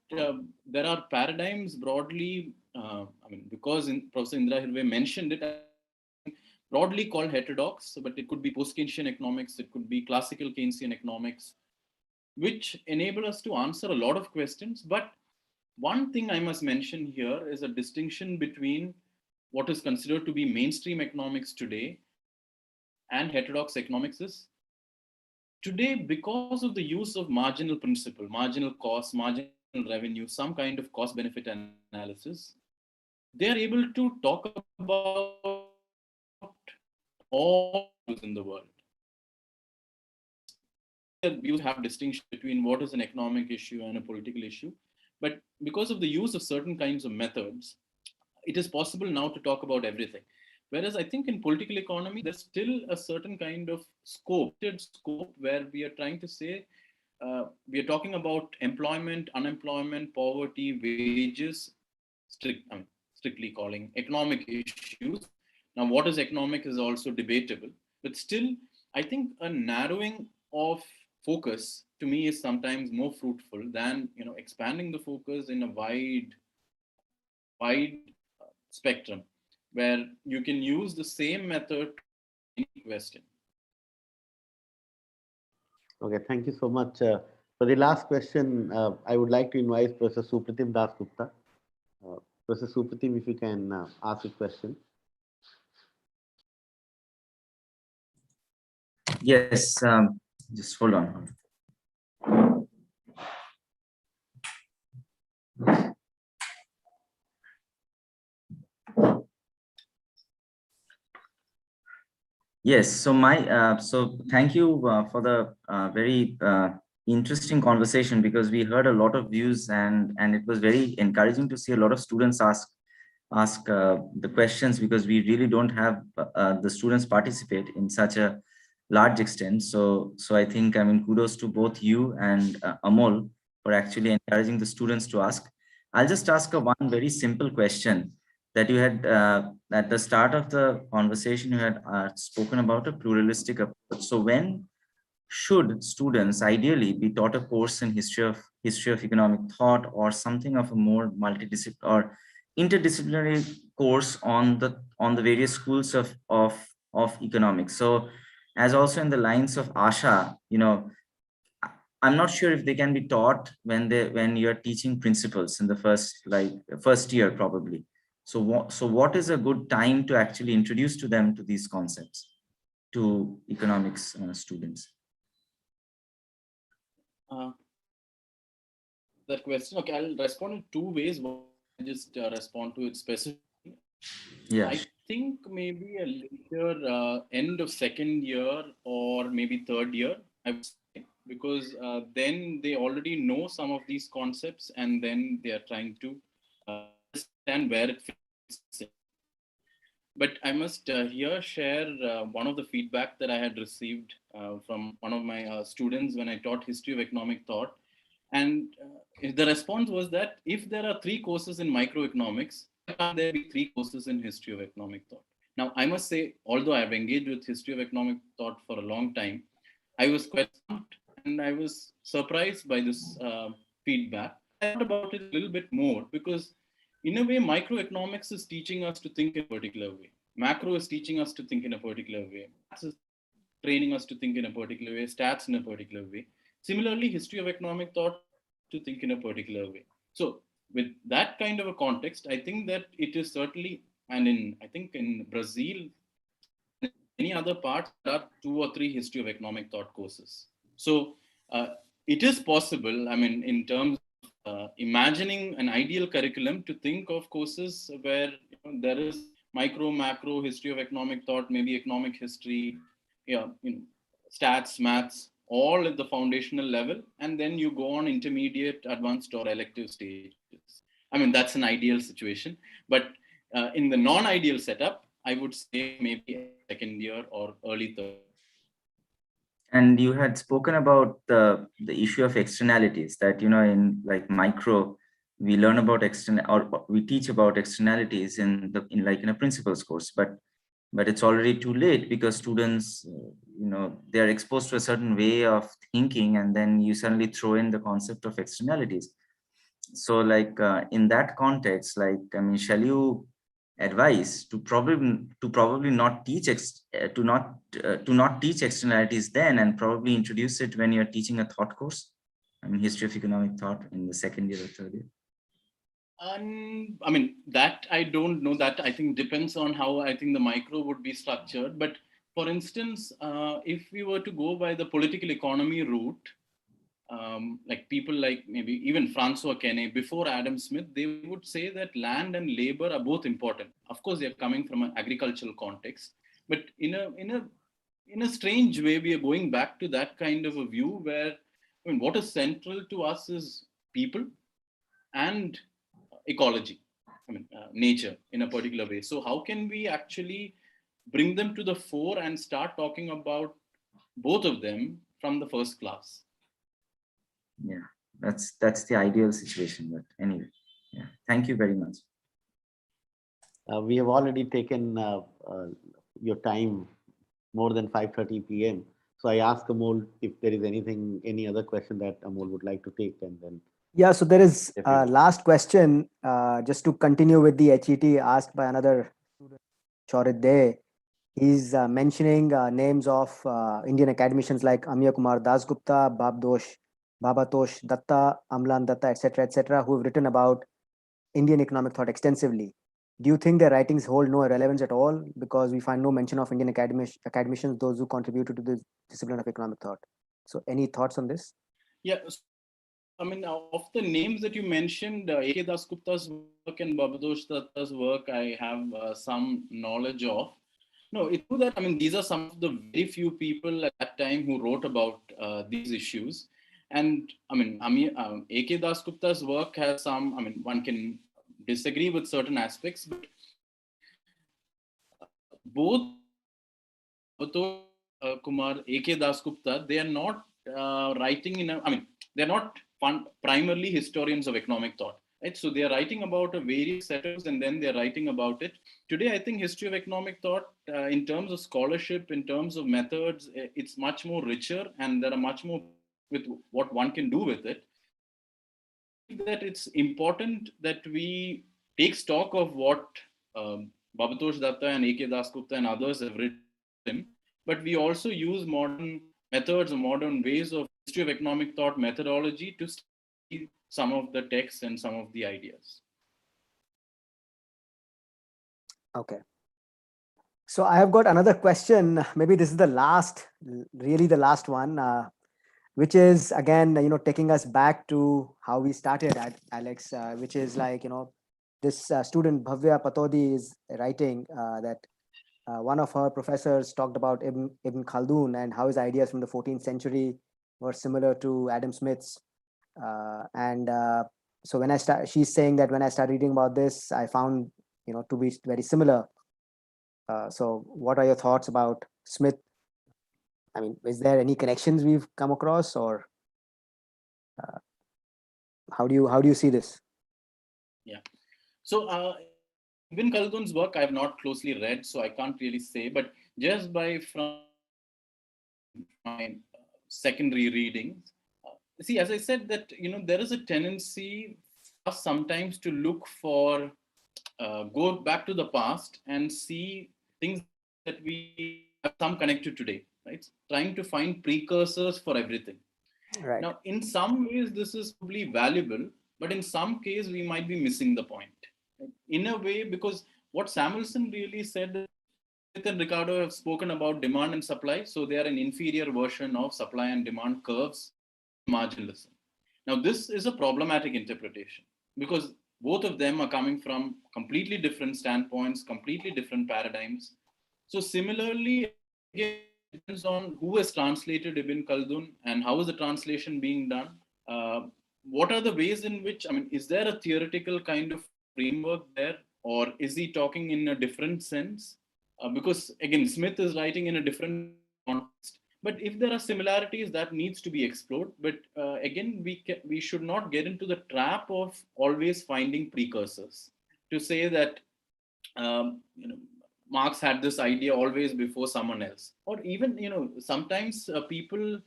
there are paradigms broadly, because Professor Indra Hirve mentioned it, broadly called heterodox, but it could be post-Keynesian economics, it could be classical Keynesian economics, which enable us to answer a lot of questions. But one thing I must mention here is a distinction between what is considered to be mainstream economics today and heterodox economics is today, because of the use of marginal principle, marginal cost, marginal revenue, some kind of cost benefit analysis, they are able to talk about all in the world. Views have distinction between what is an economic issue and a political issue. But because of the use of certain kinds of methods, it is possible now to talk about everything. Whereas I think in political economy, there's still a certain kind of scope where we are trying to say, we are talking about employment, unemployment, poverty, wages, strictly calling economic issues. Now, what is economic is also debatable, but still, I think a narrowing of focus to me is sometimes more fruitful than expanding the focus in a wide spectrum where you can use the same method to any question. Okay, thank you so much. For the last question, I would like to invite Professor Supratim Dasgupta. Professor Supratim, if you can ask a question. Yes, just hold on. Yes, so so thank you for the very interesting conversation, because we heard a lot of views, and it was very encouraging to see a lot of students ask the questions, because we really don't have the students participate in such a large extent. So I think, kudos to both you and Amol for actually encouraging the students to ask. I'll just ask one very simple question that you had at the start of the conversation. You had spoken about a pluralistic approach. So when should students ideally be taught a course in history of economic thought, or something of a more multidisciplinary or interdisciplinary course on the various schools of economics? So, as also in the lines of Asha, I'm not sure if they can be taught when you're teaching principles in the first year probably. So what is a good time to actually introduce to them to these concepts, to economics students? That question, okay, I'll respond in two ways. One, I just respond to it specifically. Yeah. I think maybe a later end of second year or maybe third year, I would say, because then they already know some of these concepts, and then they are trying to understand where it fits in. But I must here share one of the feedback that I had received from one of my students when I taught history of economic thought. And the response was that if there are 3 courses in microeconomics, why can't there be 3 courses in history of economic thought? Now, I must say, although I've engaged with history of economic thought for a long time, I was quite stumped and I was surprised by this feedback. I thought about it a little bit more, because in a way, microeconomics is teaching us to think in a particular way. Macro is teaching us to think in a particular way. Maths is training us to think in a particular way, stats in a particular way. Similarly, history of economic thought to think in a particular way. So with that kind of a context, I think that it is certainly, and I think in Brazil, any other parts, there are 2 or 3 history of economic thought courses. So it is possible, in terms of imagining an ideal curriculum, to think of courses where there is micro, macro, history of economic thought, maybe economic history, stats, maths, all at the foundational level, and then you go on intermediate, advanced, or elective stages. That's an ideal situation, but in the non-ideal setup, I would say maybe second year or early third. And you had spoken about the issue of externalities, that in like micro, we learn about we teach about externalities in a principles course, but but it's already too late because students, they're exposed to a certain way of thinking, and then you suddenly throw in the concept of externalities. So like in that context, like, I mean, shall you advise to probably not teach to not teach externalities then, and probably introduce it when you're teaching a thought course, I mean, history of economic thought in the second year or third year? I mean, that I don't know. That I think depends on how I think the micro would be structured. But for instance, if we were to go by the political economy route, like people like maybe even Francois Keynes before Adam Smith, they would say that land and labor are both important. Of course, they're coming from an agricultural context, but in a strange way, we are going back to that kind of a view where, I mean, what is central to us is people and ecology, I mean, nature in a particular way. So how can we actually bring them to the fore and start talking about both of them from the first class? Yeah, that's the ideal situation. But anyway, yeah, thank you very much. We have already taken your time more than 5:30 p.m. So I ask Amol if there is any other question that Amol would like to take, and then. Yeah, so there is If a you- last question, just to continue with the HET asked by another student, Chorit Dey. He's mentioning names of Indian academicians like Amiya Kumar Dasgupta, Babatosh Datta, Amlan Datta, etc., who have written about Indian economic thought extensively. Do you think their writings hold no relevance at all, because we find no mention of Indian academicians, those who contributed to the discipline of economic thought? So any thoughts on this? Yeah, I mean, of the names that you mentioned, A.K. Dasgupta's work and Babatosh Datta's work, I have some knowledge of. No, it's true that, I mean, these are some of the very few people at that time who wrote about these issues. And I mean, A.K. Dasgupta's work has some, I mean, one can disagree with certain aspects, but both Babatosh Kumar, A.K. Dasgupta, they are not writing in a, I mean, they're not primarily historians of economic thought, right? So they are writing about a various settings, and then they're writing about it. Today, I think history of economic thought, in terms of scholarship, in terms of methods, it's much more richer, and there are much more with what one can do with it. That it's important that we take stock of what Babatosh Datta and A.K. Dasgupta and others have written, but we also use modern methods or modern ways of history of economic thought methodology to study some of the texts and some of the ideas. Okay. So I have got another question. Maybe this is the last, really the last one, which is again, taking us back to how we started at Alex, which is like, this student Bhavya Patodi is writing that one of her professors talked about Ibn Khaldun and how his ideas from the 14th century were similar to Adam Smith's. So when she's saying that when I started reading about this, I found, to be very similar. So what are your thoughts about Smith? I mean, is there any connections we've come across, or how do you see this? Yeah. So Ibn Khaldun's work I have not closely read, so I can't really say, but just from my secondary readings, see, as I said, that there is a tendency for us sometimes to look for go back to the past and see things that we have some connected today, right? Trying to find precursors for everything. Right. Now, in some ways, this is probably valuable, but in some case, we might be missing the point. In a way, because what Samuelson really said, Smith and Ricardo have spoken about demand and supply, so they are an inferior version of supply and demand curves, marginalism. Now, this is a problematic interpretation because both of them are coming from completely different standpoints, completely different paradigms. So similarly, again, it depends on who has translated Ibn Khaldun and how is the translation being done. What are the ways in which, I mean, is there a theoretical kind of framework there, or is he talking in a different sense? Because again, Smith is writing in a different context. But if there are similarities, that needs to be explored. But again, we should not get into the trap of always finding precursors to say that Marx had this idea always before someone else. Or even, sometimes people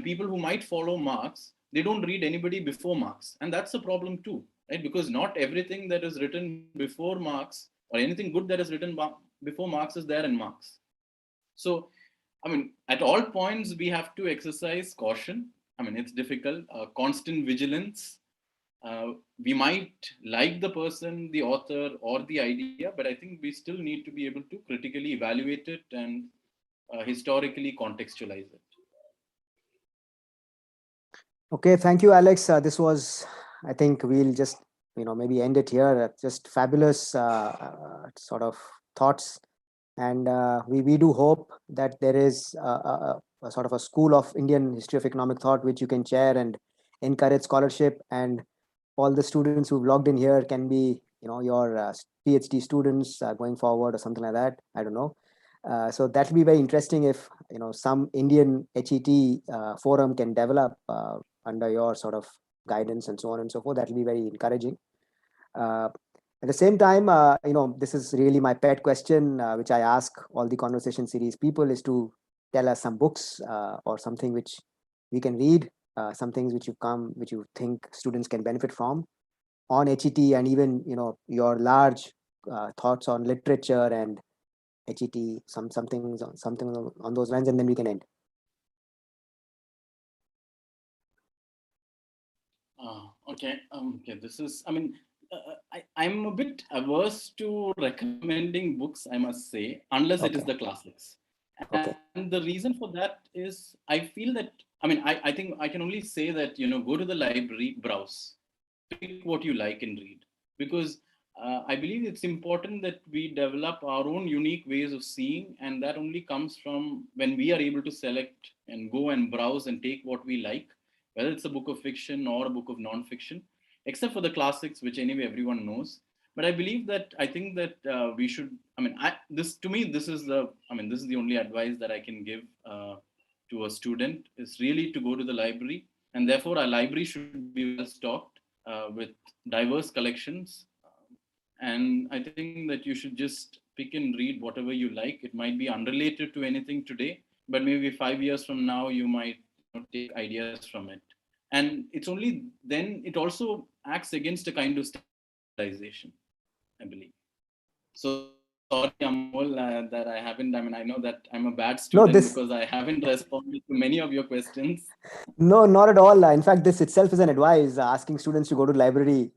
people who might follow Marx, they don't read anybody before Marx. And that's a problem too, right? Because not everything that is written before Marx or anything good that is written before Marx is there in Marx. So, at all points, we have to exercise caution. It's difficult, constant vigilance. We might like the person, the author, or the idea, but I think we still need to be able to critically evaluate it and historically contextualize it. Okay, thank you, Alex. This was, I think we'll just, maybe end it here. Just fabulous sort of thoughts. And we do hope that there is a sort of a school of Indian history of economic thought, which you can chair and encourage scholarship. And all the students who've logged in here can be, your PhD students going forward or something like that. I don't know. So that will be very interesting if, some Indian HET forum can develop under your sort of guidance and so on and so forth. That will be very encouraging. At the same time, this is really my pet question, which I ask all the conversation series people, is to tell us some books or something which we can read, some things which you think students can benefit from on HET, and even your large thoughts on literature and HET, something on those lines, and then we can end. Okay. This is, I'm a bit averse to recommending books, I must say, unless it is the classics. Okay. And the reason for that is I feel that, I think I can only say that, go to the library, browse, pick what you like and read. Because I believe it's important that we develop our own unique ways of seeing, and that only comes from when we are able to select and go and browse and take what we like, whether it's a book of fiction or a book of non-fiction, except for the classics, which anyway everyone knows. But I believe that I think that we should. This is the only advice that I can give to a student, is really to go to the library, and therefore our library should be well stocked with diverse collections. And I think that you should just pick and read whatever you like. It might be unrelated to anything today, but maybe 5 years from now you might take ideas from it. And it's only then it also acts against a kind of standardization, I believe. So sorry, Amol, that I haven't. I know that I'm a bad student because I haven't responded to many of your questions. No, not at all. In fact, this itself is an advice, asking students to go to library,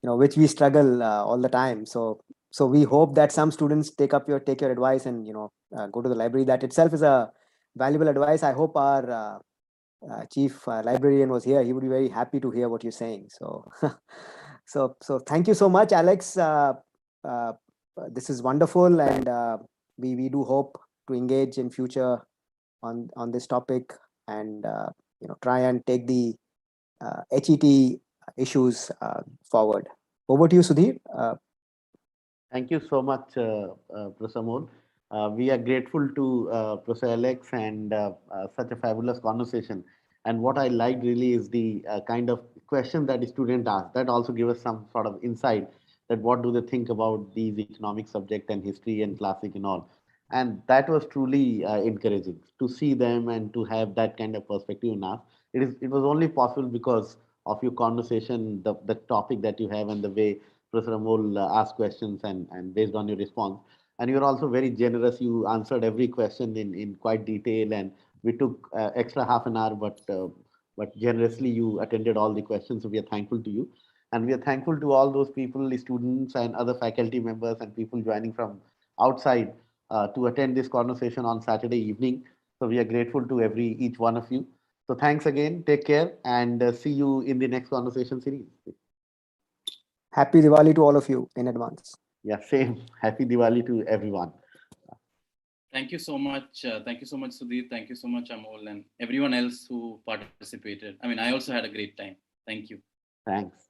which we struggle all the time. So we hope that some students take your advice and go to the library. That itself is a valuable advice. I hope our chief librarian was here. He would be very happy to hear what you're saying. So so thank you so much, Alex. This is wonderful, and we do hope to engage in future on this topic, and try and take the HET issues forward. Over to you, Sudhir. Thank you so much, Professor Moon. We are grateful to Professor Alex and such a fabulous conversation. And what I liked really is the kind of question that the student asked. That also gives us some sort of insight that what do they think about these economic subject and history and classic and all. And that was truly encouraging to see them and to have that kind of perspective in us. It was only possible because of your conversation, the topic that you have, and the way Professor Amol asked questions and based on your response. And you're also very generous. You answered every question in quite detail, and we took extra half an hour, but generously you attended all the questions. So we are thankful to you. And we are thankful to all those people, the students and other faculty members and people joining from outside to attend this conversation on Saturday evening. So we are grateful to each one of you. So thanks again. Take care, and see you in the next conversation series. Happy Diwali to all of you in advance. Yeah, same. Happy Diwali to everyone. Thank you so much. Thank you so much, Sudhir. Thank you so much, Amol, and everyone else who participated. I also had a great time. Thank you. Thanks.